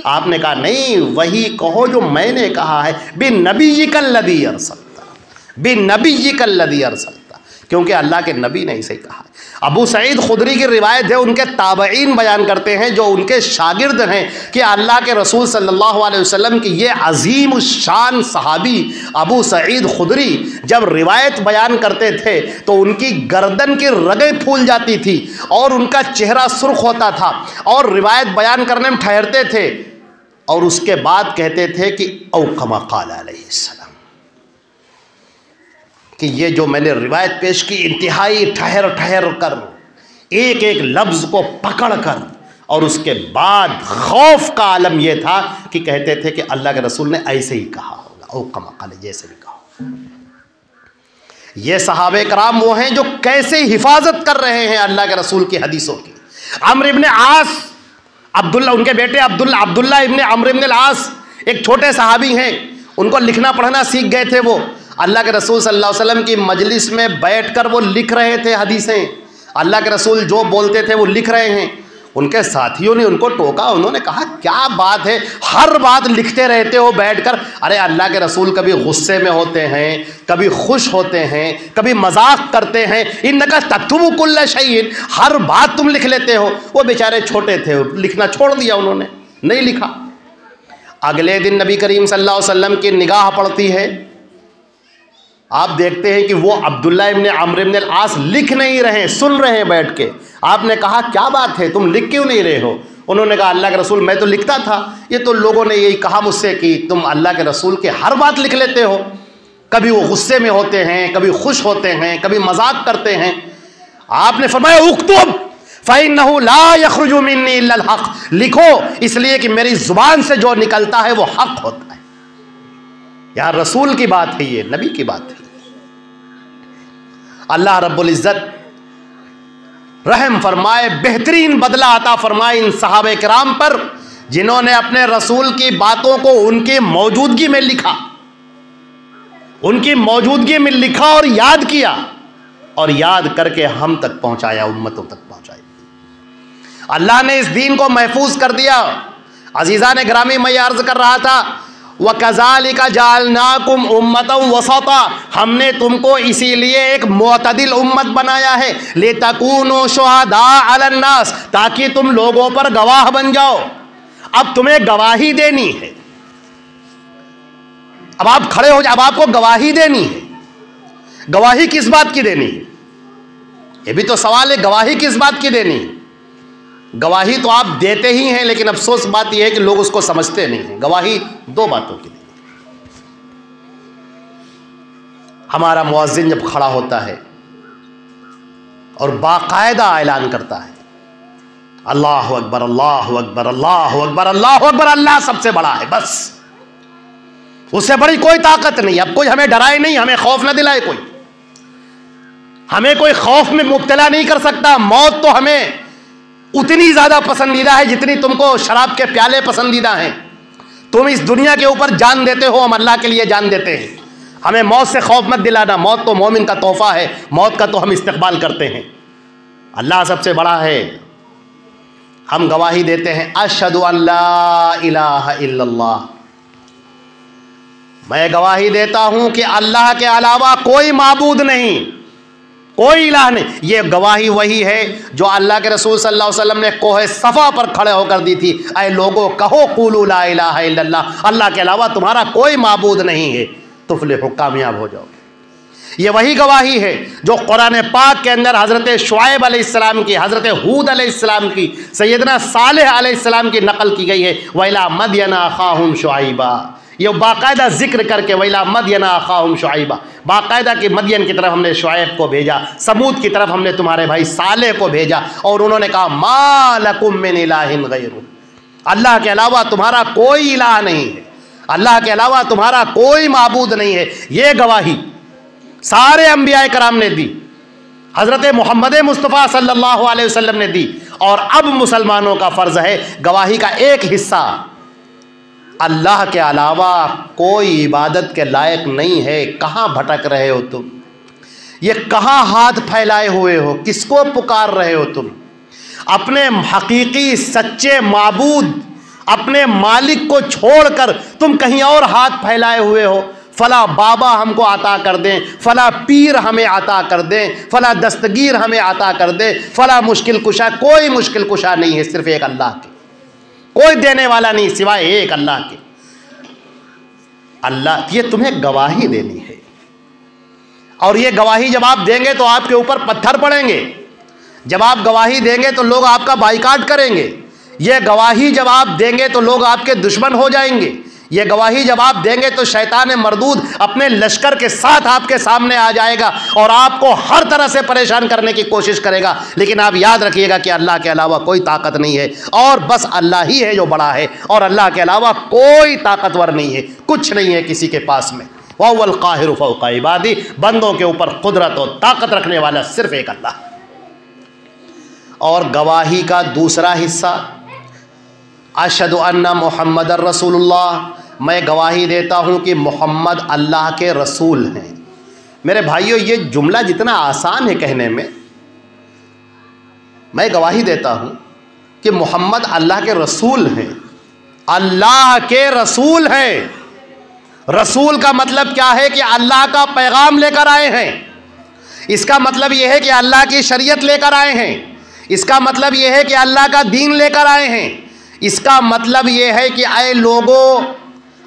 आपने कहा नहीं, वही कहो जो मैंने कहा है, बि नबिय्यिकल्लज़ी अरसलता, बि नबिय्यिकल्लज़ी अरसलता, क्योंकि अल्लाह के नबी ने इसे कहा है। अबू सईद खुदरी की रिवायत है, उनके ताबईन बयान करते हैं जो उनके शागिर्द हैं कि अल्लाह के रसूल सल्लल्लाहु अलैहि वसल्लम की ये अजीम शान सहाबी अबू सईद खुदरी जब रिवायत बयान करते थे तो उनकी गर्दन की रगें फूल जाती थी और उनका चेहरा सुर्ख होता था और रिवायत बयान करने में ठहरते थे और उसके बाद कहते थे कि औ कमा क़ाल अलैहिस्सलाम, कि ये जो मैंने रिवायत पेश की इंतहाई ठहर ठहर कर, एक एक लफ्ज़ को पकड़ कर, और उसके बाद खौफ का आलम यह था कि कहते थे कि अल्लाह के रसूल ने ऐसे ही कहा होगा, औ कमा क़ाल, जैसे भी कहा। ये सहाबे कराम वो हैं जो कैसे हिफाजत कर रहे हैं अल्लाह के रसूल की हदीसों की। अम्र इब्ने आस, अब्दुल्ला, उनके बेटे अब्दुल्ला इब्ने अम्र इब्ने आस एक छोटे सहाबी हैं, उनको लिखना पढ़ना सीख गए थे। वो अल्लाह के रसूल सल्लल्लाहु अलैहि वसल्लम की मजलिस में बैठकर वो लिख रहे थे हदीसें, अल्लाह के रसूल जो बोलते थे वो लिख रहे हैं। उनके साथियों ने उनको टोका, उन्होंने कहा क्या बात है, हर बात लिखते रहते हो बैठकर। अरे अल्लाह के रसूल कभी गुस्से में होते हैं, कभी खुश होते हैं, कभी मजाक करते हैं। इन्नका तक्तुबु कुल्ल शैइन, हर बात तुम लिख लेते हो। वो बेचारे छोटे थे, लिखना छोड़ दिया, उन्होंने नहीं लिखा। अगले दिन नबी करीम सल्लल्लाहु अलैहि वसल्लम की निगाह पड़ती है, आप देखते हैं कि वो अब्दुल्ला इब्ने अम्र इब्ने आस लिख नहीं रहे, सुन रहे हैं बैठ के। आपने कहा क्या बात है, तुम लिख क्यों नहीं रहे हो? उन्होंने कहा अल्लाह के रसूल मैं तो लिखता था, ये तो लोगों ने यही कहा मुझसे कि तुम अल्लाह के रसूल के हर बात लिख लेते हो। कभी वो गुस्से में होते हैं, कभी खुश होते हैं, कभी मजाक करते हैं। आपने फरमाया उक्तुब फ़इन्नहु ला यख़रुजु मिन्नी इल्लल हक़, लिखो इसलिए कि मेरी जुबान से जो निकलता है वो हक होता है। यार रसूल की बात है, ये नबी की बात है। अल्लाह रब्बुल इज़्ज़त रहम फरमाए, बेहतरीन बदला अता फरमाए इन सहाबे किराम पर, जिन्होंने अपने रसूल की बातों को उनकी मौजूदगी में लिखा, उनकी मौजूदगी में लिखा और याद किया, और याद करके हम तक पहुंचाया, उम्मतों तक पहुंचाया। अल्लाह ने इस दीन को महफूज कर दिया। अजीज़ा ने ग्रामी, मैं अर्ज कर रहा था व कज़ालिका जालनाकुम उम्मतन वसता, हमने तुमको इसीलिए एक मुअतदिल उम्मत बनाया है, लितकूनु शुहदा अलन नास, ताकि तुम लोगों पर गवाह बन जाओ। अब तुम्हें गवाही देनी है, अब आप खड़े हो जाओ, अब आपको गवाही देनी है। गवाही किस बात की देनी है? ये भी तो सवाल है, गवाही किस बात की देनी है? गवाही तो आप देते ही हैं, लेकिन अफसोस बात यह है कि लोग उसको समझते नहीं हैं। गवाही दो बातों की देनी है। हमारा मुअज्जिन जब खड़ा होता है और बाकायदा ऐलान करता है अल्लाहु अकबर अल्लाहु अकबर अल्लाहु अकबर अल्लाहु अकबर, अल्लाह सबसे बड़ा है, बस उससे बड़ी कोई ताकत नहीं। अब कोई हमें डराए नहीं, हमें खौफ ना दिलाए, कोई हमें कोई खौफ में मुब्तला नहीं कर सकता। मौत तो हमें उतनी ज्यादा पसंदीदा है जितनी तुमको शराब के प्याले पसंदीदा हैं। तुम इस दुनिया के ऊपर जान देते हो, हम अल्लाह के लिए जान देते हैं। हमें मौत से खौफ मत दिलाना, मौत तो मोमिन का तोहफा है, मौत का तो हम इस्तेकबाल करते हैं। अल्लाह सबसे बड़ा है। हम गवाही देते हैं अशहदु अल्ला इलाहा इल्लल्लाह, मैं गवाही देता हूं कि अल्लाह के अलावा कोई माबूद नहीं, कोई इलाह नहीं। ये गवाही वही है जो अल्लाह के रसूल सल्लल्लाहु अलैहि वसल्लम ने कोहे सफ़ा पर खड़े होकर दी थी, ऐ लोगों कहो क़ूलू ला इलाहा इल्लल्लाह, अल्लाह के अलावा तुम्हारा कोई माबूद नहीं है, तुफ़्लिहू, कामयाब हो जाओगे। ये वही गवाही है जो कुरान पाक के अंदर हज़रत शुआइब अलैहिस्सलाम की, हज़रत हूद अलैहिस्सलाम की, सैयदना सालेह अलैहिस्सलाम की नकल की गई है। वैला मदयना अख़ाहुम शुआइबा, ये बाकायदा जिक्र करके वैला मदयना अख़ाहुम शुआइबा, बाकायदा कि मदियन की तरफ हमने शुआइब को भेजा, समूद की तरफ हमने तुम्हारे भाई सालेह को भेजा, और उन्होंने कहा मा लकुम मिन इलाहिन गैरु, अल्लाह के अलावा तुम्हारा कोई इलाह नहीं है, अल्लाह के अलावा तुम्हारा कोई माबूद नहीं है। ये गवाही सारे अंबिया कराम ने दी, हज़रत मोहम्मद मुस्तफ़ा सल्लल्लाहु अलैहि वसल्लम ने दी, और अब मुसलमानों का फ़र्ज़ है गवाही का एक हिस्सा, अल्लाह के अलावा कोई इबादत के लायक नहीं है। कहाँ भटक रहे हो तुम? ये कहाँ हाथ फैलाए हुए हो? किसको पुकार रहे हो तुम? अपने हकीकी सच्चे माबूद, अपने मालिक को छोड़कर तुम कहीं और हाथ फैलाए हुए हो। फला बाबा हमको अता कर दें, फला पीर हमें अता कर दें, फला दस्तगीर हमें अता कर दें, फला मुश्किल कुशा। कोई मुश्किल कुशा नहीं है, सिर्फ एक अल्लाह के, कोई देने वाला नहीं सिवाय एक अल्लाह के। अल्लाह, ये तुम्हें गवाही देनी है, और ये गवाही जब आप देंगे तो आपके ऊपर पत्थर पड़ेंगे। जब आप गवाही देंगे तो लोग आपका बाइकाट करेंगे। ये गवाही जब आप देंगे तो लोग आपके दुश्मन हो जाएंगे। ये गवाही जब आप देंगे तो शैतान मरदूद अपने लश्कर के साथ आपके सामने आ जाएगा और आपको हर तरह से परेशान करने की कोशिश करेगा। लेकिन आप याद रखिएगा कि अल्लाह के अलावा कोई ताकत नहीं है और बस अल्लाह ही है जो बड़ा है और अल्लाह के अलावा कोई ताकतवर नहीं है, कुछ नहीं है किसी के पास में। वहुवल काहिरु फौका इबादी, बंदों के ऊपर कुदरत और ताकत रखने वाला सिर्फ एक अल्लाह। और गवाही का दूसरा हिस्सा, अशहदु अन्ना मुहम्मद रसूलुल्लाह, मैं गवाही देता हूँ कि मोहम्मद अल्लाह के रसूल हैं। मेरे भाइयों, ये जुमला जितना आसान है कहने में, मैं गवाही देता हूँ कि मोहम्मद अल्लाह के रसूल हैं, अल्लाह के रसूल हैं। रसूल का मतलब क्या है कि अल्लाह का पैगाम लेकर आए हैं। इसका मतलब यह है कि अल्लाह की शरीयत लेकर आए हैं। इसका मतलब यह है कि अल्लाह का दीन लेकर आए हैं। इसका मतलब यह है कि आए लोगों,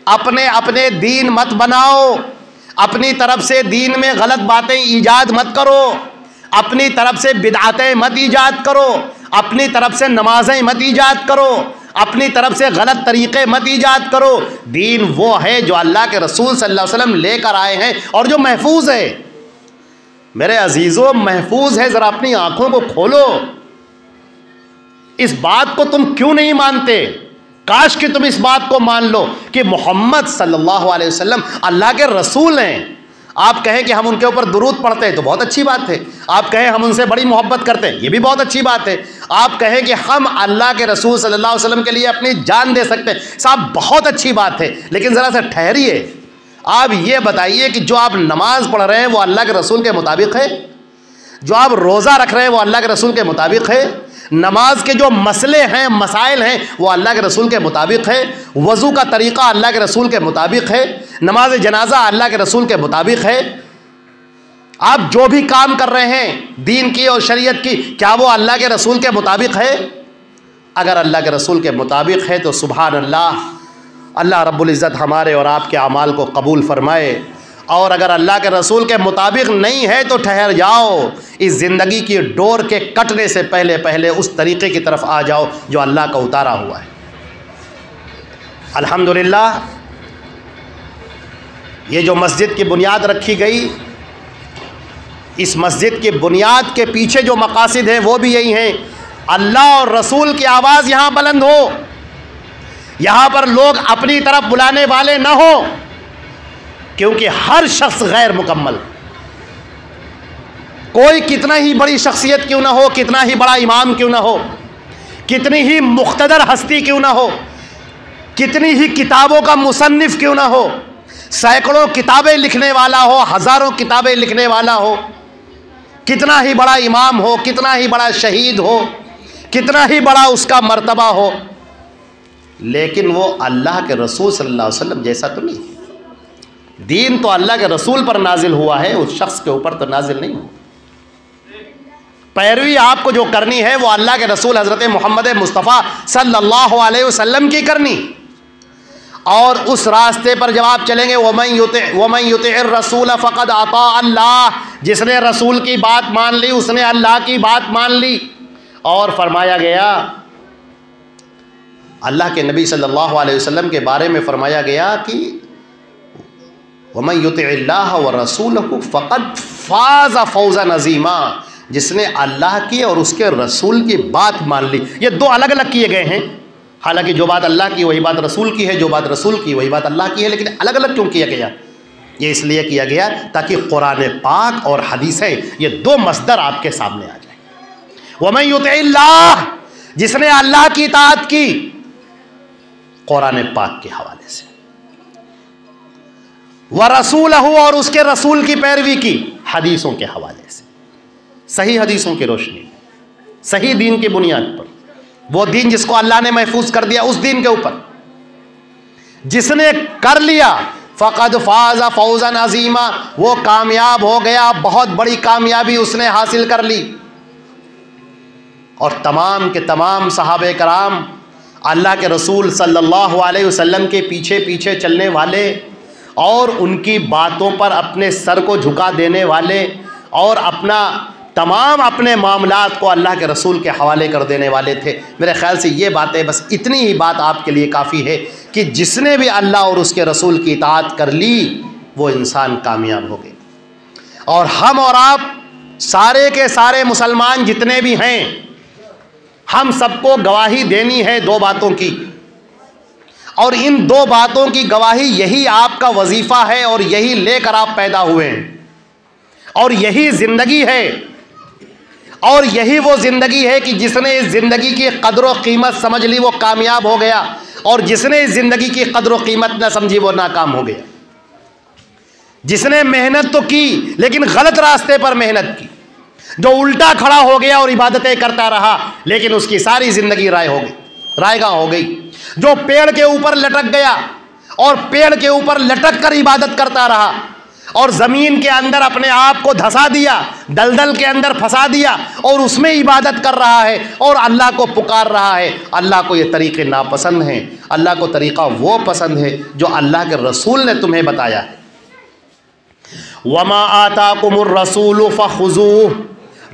अपने अपने दीन मत बनाओ, अपनी तरफ से दीन में गलत बातें ईजाद मत करो, अपनी तरफ से बिदअतें मत ईजाद करो, अपनी तरफ से नमाजें मत ईजाद करो, अपनी तरफ से गलत तरीक़े मत ईजाद करो। दीन वो है जो अल्लाह के रसूल सल्लल्लाहु अलैहि वसल्लम लेकर आए हैं और जो महफूज है। मेरे अजीज़ों, महफूज है, ज़रा अपनी आँखों को खोलो। इस बात को तुम क्यों नहीं मानते? काश कि तुम इस बात को मान लो कि मोहम्मद सल्लल्लाहु अलैहि वसल्लम अल्लाह के रसूल हैं। आप कहें कि हम उनके ऊपर दुरूद पढ़ते हैं तो बहुत अच्छी बात है। आप कहें हम उनसे बड़ी मोहब्बत करते हैं, ये भी बहुत अच्छी बात है। आप कहें कि हम अल्लाह के रसूल सल्लल्लाहु अलैहि वसल्लम के लिए अपनी जान दे सकते हैं, साहब बहुत अच्छी बात है। लेकिन ज़रा सा ठहरिए, आप ये बताइए कि जो आप नमाज पढ़ रहे हैं वो अल्लाह के रसूल के मुताबिक है? जो आप रोज़ा रख रहे हैं वो अल्लाह के रसूल के मुताबिक है? नमाज के जो मसले हैं, मसाइल हैं, वो अल्लाह के रसूल के मुताबिक है? वज़ू का तरीक़ा अल्लाह के रसूल के मुताबिक है? नमाज जनाजा अल्लाह के रसूल के मुताबिक है? आप जो भी काम कर रहे हैं दीन की और शरीयत की, क्या वो अल्लाह के रसूल के मुताबिक है? अगर अल्लाह के रसूल के मुताबिक है तो सुभान अल्लाह, अल्लाह रब्बुल इज़्ज़त हमारे और आपके अमाल को कबूल फ़रमाए। और अगर अल्लाह के रसूल के मुताबिक नहीं है तो ठहर जाओ, इस ज़िंदगी की डोर के कटने से पहले पहले उस तरीक़े की तरफ आ जाओ जो अल्लाह का उतारा हुआ है। अल्हम्दुलिल्लाह, ये जो मस्जिद की बुनियाद रखी गई, इस मस्जिद की बुनियाद के पीछे जो मकासिद हैं वो भी यही हैं, अल्लाह और रसूल की आवाज़ यहाँ बुलंद हो, यहाँ पर लोग अपनी तरफ बुलाने वाले न हो, क्योंकि हर शख्स गैर मुकम्मल, कोई कितना ही बड़ी शख्सियत क्यों ना हो, कितना ही बड़ा इमाम क्यों ना हो, कितनी ही मुख्तदर हस्ती क्यों ना हो, कितनी ही किताबों का मुसन्निफ क्यों ना हो, सैकड़ों किताबें लिखने वाला हो, हज़ारों किताबें लिखने वाला हो, कितना ही बड़ा इमाम हो, कितना ही बड़ा शहीद हो, कितना ही बड़ा उसका मर्तबा हो, लेकिन वो अल्लाह के रसूल सल्लल्लाहु अलैहि वसल्लम जैसा तो नहीं है। दीन तो अल्लाह के रसूल पर नाजिल हुआ है, उस शख्स के ऊपर तो नाजिल नहीं हुआ। पैरवी आपको जो करनी है वो अल्लाह के रसूल हज़रत मोहम्मद मुस्तफ़ा सल्लल्लाहु अलैहि वसल्लम की करनी, और उस रास्ते पर जब आप चलेंगे, वमन युतिइर रसूल फ़क़द अता अल्लाह, जिसने रसूल की बात मान ली उसने अल्लाह की बात मान ली। और फरमाया गया, अल्लाह के नबी सल्लल्लाहु अलैहि वसल्लम के बारे में फरमाया गया कि वमन युतिइल्लाह व रसूलहु फ़क़द फ़ाज़ फ़ौज़न अज़ीमा, जिसने अल्लाह की और उसके रसूल की बात मान ली। ये दो अलग अलग किए गए हैं, हालांकि जो बात अल्लाह की वही बात रसूल की है, जो बात रसूल की वही बात अल्लाह की है, लेकिन अलग अलग क्यों किया गया? ये इसलिए किया गया ताकि कुरान पाक और हदीसें, ये दो मसदर आपके सामने आ जाए। वमन युतिइल्लाह, जिसने अल्लाह की इताअत की कुरान पाक के हवाले से, व रसूलहु, और उसके रसूल की पैरवी की हदीसों के हवाले से, सही हदीसों की रोशनी में, सही दीन की बुनियाद पर, वो दीन जिसको अल्लाह ने महफूज कर दिया उस दीन के ऊपर जिसने कर लिया, फ़क़द फ़ाज़ फ़ौज़न अज़ीमा, वो कामयाब हो गया, बहुत बड़ी कामयाबी उसने हासिल कर ली। और तमाम के तमाम सहाबे कराम, अल्लाह के रसूल सल्लल्लाहु अलैहि वसल्लम के पीछे पीछे चलने वाले और उनकी बातों पर अपने सर को झुका देने वाले और अपना तमाम अपने मामलात को अल्लाह के रसूल के हवाले कर देने वाले थे। मेरे ख़्याल से ये बातें, बस इतनी ही बात आपके लिए काफ़ी है कि जिसने भी अल्लाह और उसके रसूल की इताअत कर ली वो इंसान कामयाब हो गए। और हम और आप सारे के सारे मुसलमान जितने भी हैं, हम सबको गवाही देनी है दो बातों की, और इन दो बातों की गवाही यही आपका वजीफ़ा है और यही लेकर आप पैदा हुए हैं, और यही ज़िंदगी है, और यही वो ज़िंदगी है कि जिसने इस ज़िंदगी की कदर व कीमत समझ ली वो कामयाब हो गया, और जिसने इस ज़िंदगी की कदर व कीमत न समझी वो नाकाम हो गया। जिसने मेहनत तो की लेकिन गलत रास्ते पर मेहनत की, जो उल्टा खड़ा हो गया और इबादतें करता रहा लेकिन उसकी सारी ज़िंदगी रायगा हो गई। जो पेड़ के ऊपर लटक गया और पेड़ के ऊपर लटक कर इबादत करता रहा और ज़मीन के अंदर अपने आप को धंसा दिया, दलदल के अंदर फंसा दिया और उसमें इबादत कर रहा है और अल्लाह को पुकार रहा है, अल्लाह को ये तरीक़े नापसंद हैं। अल्लाह को तरीक़ा वो पसंद है जो अल्लाह के रसूल ने तुम्हें बताया है। वमा आताकुमुर रसूलु फखुज़ूह,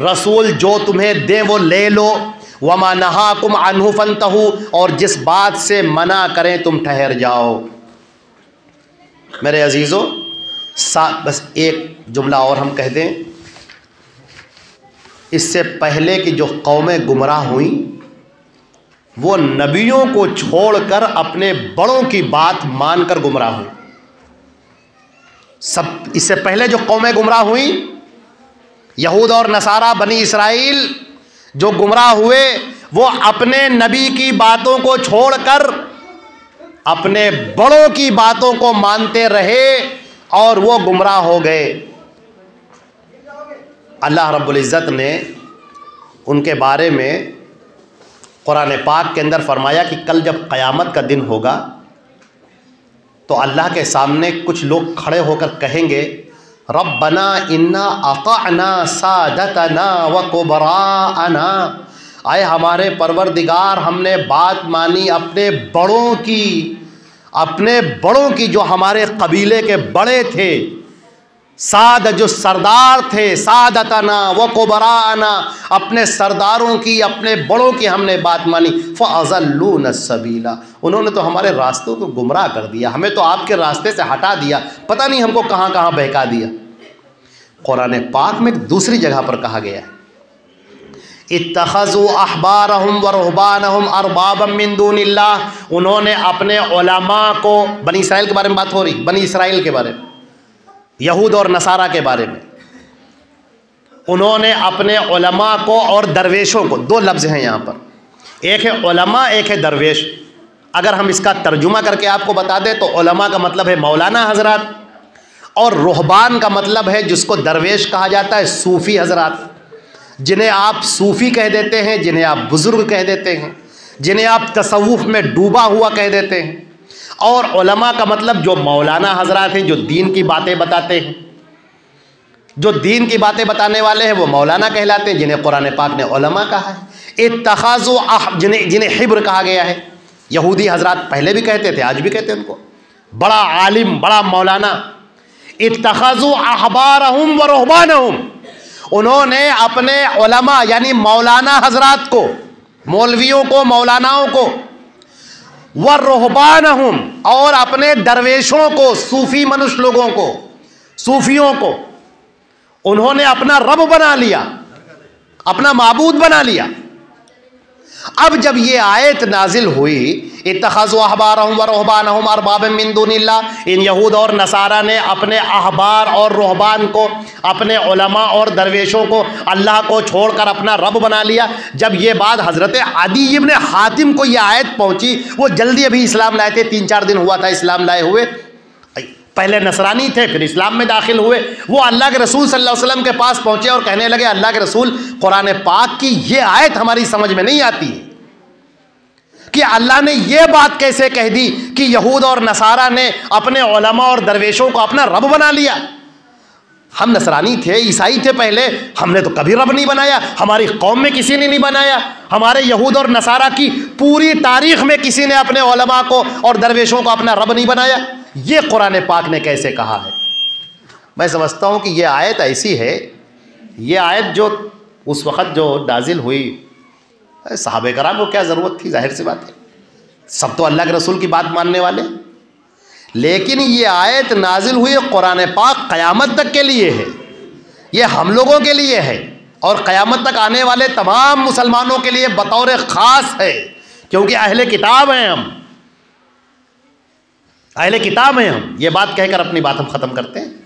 रसूल जो तुम्हें दे वो ले लो। वमा नहाकुम अन्हु फंतहू, और जिस बात से मना करें तुम ठहर जाओ। मेरे अजीज़ों, बस एक जुमला और हम कह दें, इससे पहले कि जो कौमें गुमराह हुई वो नबियों को छोड़कर अपने बड़ों की बात मानकर गुमराह हुई। सब इससे पहले जो कौमें गुमराह हुई, यहूद और नसारा बनी इसराइल जो गुमराह हुए, वो अपने नबी की बातों को छोड़कर अपने बड़ों की बातों को मानते रहे और वो गुमराह हो गए। अल्लाह रब्बुल इज़्ज़त ने उनके बारे में कुरान पाक के अंदर फरमाया कि कल जब क़यामत का दिन होगा तो अल्लाह के सामने कुछ लोग खड़े होकर कहेंगे, रब्बना इन्ना अताअना सादतना व कुबराअना, आए हमारे परवरदिगार हमने बात मानी अपने बड़ों की जो हमारे कबीले के बड़े थे, साद जो सरदार थे, सादतना व कुबराअना, अपने सरदारों की अपने बड़ों की हमने बात मानी। फ़अज़ल्लूना सबीला, उन्होंने तो हमारे रास्तों को गुमराह कर दिया, हमें तो आपके रास्ते से हटा दिया, पता नहीं हमको कहाँ कहाँ बहका दिया। कुरान पाक में दूसरी जगह पर कहा गया है, इत्तख़ज़ू अहबारहुम व रुहबानहुम अरबाबम मिन दूनिल्लाह, उन्होंने अपने उलमा को, बनी इसराइल के बारे में बात हो रही, बनी इसराइल के बारे में, यहूद और नसारा के बारे में, उन्होंने अपने उलमा को और दरवेशों को, दो लफ्ज़ हैं यहाँ पर, एक है उलमा एक है दरवेश। अगर हम इसका तर्जुमा करके आपको बता दें तो उलमा का मतलब है मौलाना हजरात, और रुहबान का मतलब है जिसको दरवेश कहा जाता है सूफ़ी हजरात, जिन्हें आप सूफ़ी कह देते हैं, जिन्हें आप बुज़ुर्ग कह देते हैं, जिन्हें आप तसव्वुफ़ में डूबा हुआ कह देते हैं। और उलमा का मतलब जो मौलाना हजरात हैं, जो दीन की बातें बताते हैं, जो दीन की बातें बताने वाले हैं वो मौलाना कहलाते हैं, जिन्हें कुरान पाक ने उलमा कहा है। इत्तख़ाज़ू जिन्हें हिब्र कहा गया है, यहूदी हजरात पहले भी कहते थे, आज भी कहते हैं उनको बड़ा आलिम, बड़ा मौलाना। इत्तख़ाज़ू अहबारहुम व रुहबानहुम, उन्होंने अपने उलमा यानी मौलाना हजरात को, मौलवियों को, मौलानाओं को, व रुहबानहुम, और अपने दरवेशों को, सूफ़ी मनुष्य लोगों को, सूफियों को उन्होंने अपना रब बना लिया, अपना माबूद बना लिया। अब जब ये आयत नाजिल हुई, इत्तख़ज़ू अहबारहुम व रुहबानहुम अरबाबम मिन दूनिल्लाह, इन यहूद और नसारा ने अपने अहबार और रुहबान को, अपने उलमा और दरवेशों को, अल्लाह को छोड़कर अपना रब बना लिया। जब ये बात हज़रत अदी इब्न हातिम को ये आयत पहुँची, वो जल्दी अभी इस्लाम लाए थे, 3-4 दिन हुआ था इस्लाम लाए हुए, पहले नसरानी थे फिर इस्लाम में दाखिल हुए। वो अल्लाह के रसूल सल्लल्लाहु अलैहि वसल्लम के पास पहुँचे और कहने लगे, अल्लाह के रसूल, कुरान पाक की ये आयत हमारी समझ में नहीं आती है कि अल्लाह ने ये बात कैसे कह दी कि यहूद और नसारा ने अपने उलमा और दरवेशों को अपना रब बना लिया। हम नसरानी थे, ईसाई थे पहले, हमने तो कभी रब नहीं बनाया, हमारी कौम में किसी ने नहीं बनाया, हमारे यहूद और नसारा की पूरी तारीख में किसी ने अपने उलमा को और दरवेशों को अपना रब नहीं बनाया। ये कुरान पाक ने कैसे कहा है? मैं समझता हूँ कि ये आयत ऐसी है, ये आयत जो उस वक़्त जो नाजिल हुई, सहाबे कराम को क्या ज़रूरत थी, जाहिर सी बात है, सब तो अल्लाह के रसूल की बात मानने वाले। लेकिन ये आयत नाजिल हुई कुरान पाक क़यामत तक के लिए है, ये हम लोगों के लिए है और क़यामत तक आने वाले तमाम मुसलमानों के लिए बतौर ख़ास है, क्योंकि अहले किताब हैं हम, अहले किताब हैं हम। ये बात कहकर अपनी बात हम ख़त्म करते हैं।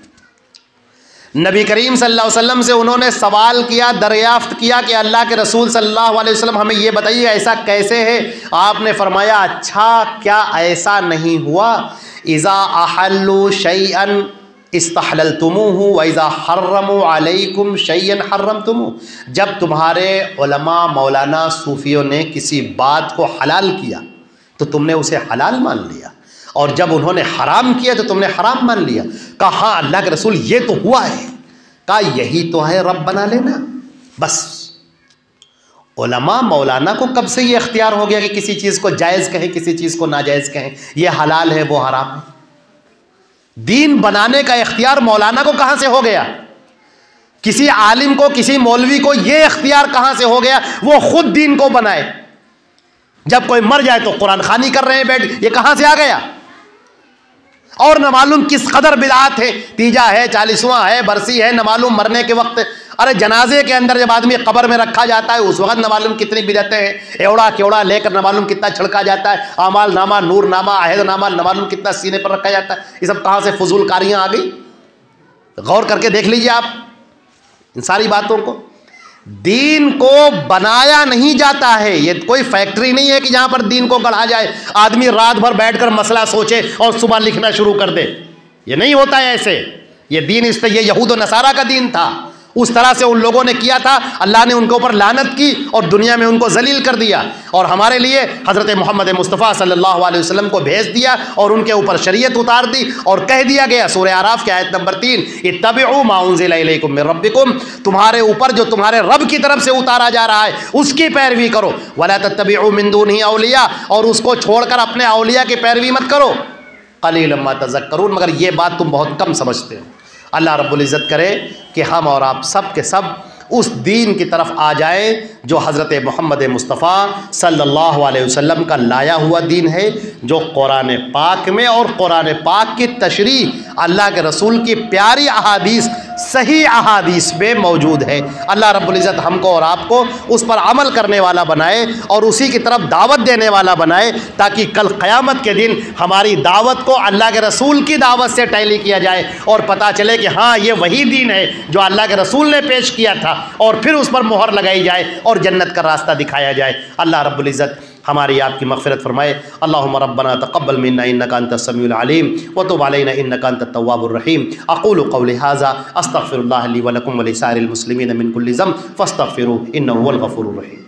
नबी करीम सल्लल्लाहु अलैहि वसल्लम से उन्होंने सवाल किया, दरियाफ्त किया कि अल्लाह के रसूल सल्लल्लाहु अलैहि वसल्लम हमें ये बताइए ऐसा कैसे है। आपने फरमाया, अच्छा क्या ऐसा नहीं हुआ, इज़ा अहल्लु शैअन इस्तहललतुमुहु व इज़ा हर्रमु अलैकुम शैअन हर्रमतुमुहु, जब तुम्हारे उलमा मौलाना सूफियों ने किसी बात को हलाल किया तो तुमने उसे हलाल मान लिया, और जब उन्होंने हराम किया तो तुमने हराम मान लिया। कहा हाँ अल्लाह के रसूल ये तो हुआ है। कहा यही तो है रब बना लेना। बस उलमा मौलाना को कब से ये इख्तियार हो गया कि किसी चीज़ को जायज़ कहें, किसी चीज़ को नाजायज़ कहें, ये हलाल है वो हराम है। दीन बनाने का इख्तियार मौलाना को कहाँ से हो गया? किसी आलिम को, किसी मौलवी को ये इख्तियार कहाँ से हो गया वो खुद दीन को बनाए? जब कोई मर जाए तो कुरान खानी कर रहे हैं बैठ, ये कहाँ से आ गया? और न मालूम किस कदर बिदआत है, तीजा है, 40वां है, बरसी है, न मालूम मरने के वक्त, अरे जनाजे के अंदर जब आदमी कब्र में रखा जाता है उस वक्त न मालूम कितनी बिदअतें हैं, एवड़ा केवड़ा लेकर न मालूम कितना छिड़का जाता है, आमाल नामा, नूर नामा, अहद नामा न मालूम कितना सीने पर रखा जाता है। ये सब कहाँ से फजूल कारियाँ आ गई? गौर करके देख लीजिए आप इन सारी बातों को। दीन को बनाया नहीं जाता है, ये कोई फैक्ट्री नहीं है कि जहां पर दीन को गढ़ा जाए, आदमी रात भर बैठकर मसला सोचे और सुबह लिखना शुरू कर दे। ये नहीं होता है ऐसे। ये दीन ये यहूद और नसारा का दीन था, उस तरह से उन लोगों ने किया था, अल्लाह ने उनके ऊपर लानत की और दुनिया में उनको जलील कर दिया, और हमारे लिए हज़रत मोहम्मद मुस्तफ़ा सल्लल्लाहु अलैहि वसल्लम को भेज दिया और उनके ऊपर शरीयत उतार दी और कह दिया गया सूरह आराफ की आयत नंबर 3, इत्तबिउ मा उन्ज़िला इलैकुम मिन रब्बिकुम, तुम्हारे ऊपर जो तुम्हारे रब की तरफ से उतारा जा रहा है उसकी पैरवी करो, वला तत्तबिउ मिन दूनिही औलिया, और उसको छोड़कर अपने औलिया की पैरवी मत करो, क़लीलन मा तज़क्करून, मगर ये बात तुम बहुत कम समझते हो। अल्लाह रब्बुल इज़्ज़त करे कि हम और आप सब के सब उस दीन की तरफ आ जाए जो हज़रत मोहम्मद मुस्तफ़ा सल्लल्लाहु अलैहि वसल्लम का लाया हुआ दीन है, जो कुरान पाक में और कुरान पाक की तशरीह अल्लाह के रसूल की प्यारी अहादीस, सही अहादीस में मौजूद है। अल्लाह रब्बुल इज़्ज़त हमको और आपको उस पर अमल करने वाला बनाए और उसी की तरफ दावत देने वाला बनाए, ताकि कल क़यामत के दिन हमारी दावत को अल्लाह के रसूल की दावत से टैली किया जाए और पता चले कि हाँ ये वही दीन है जो अल्लाह के रसूल ने पेश किया था, और फिर उस पर मोहर लगाई जाए और जन्नत का रास्ता दिखाया जाए। अल्लाह रब्बुल इज़्ज़त हमारी आपकी मग़फ़िरत फ़रमाए। अल्लाहुम्मा रब्बना तक़ब्बल मिन्ना इन्नका अंतस समीउल अलीम व तुब अलैना इन्नका अंतत तव्वाबुर रहीम। अक़ूलु क़ौली हाज़ा अस्तग़फ़िरुल्लाह ली व लकुम व लिसाइरिल मुस्लिमीन मिन कुल्लि ज़ंब फ़स्तग़फ़िरूहु इन्नहु हुवल गफ़ूरुर रहीम।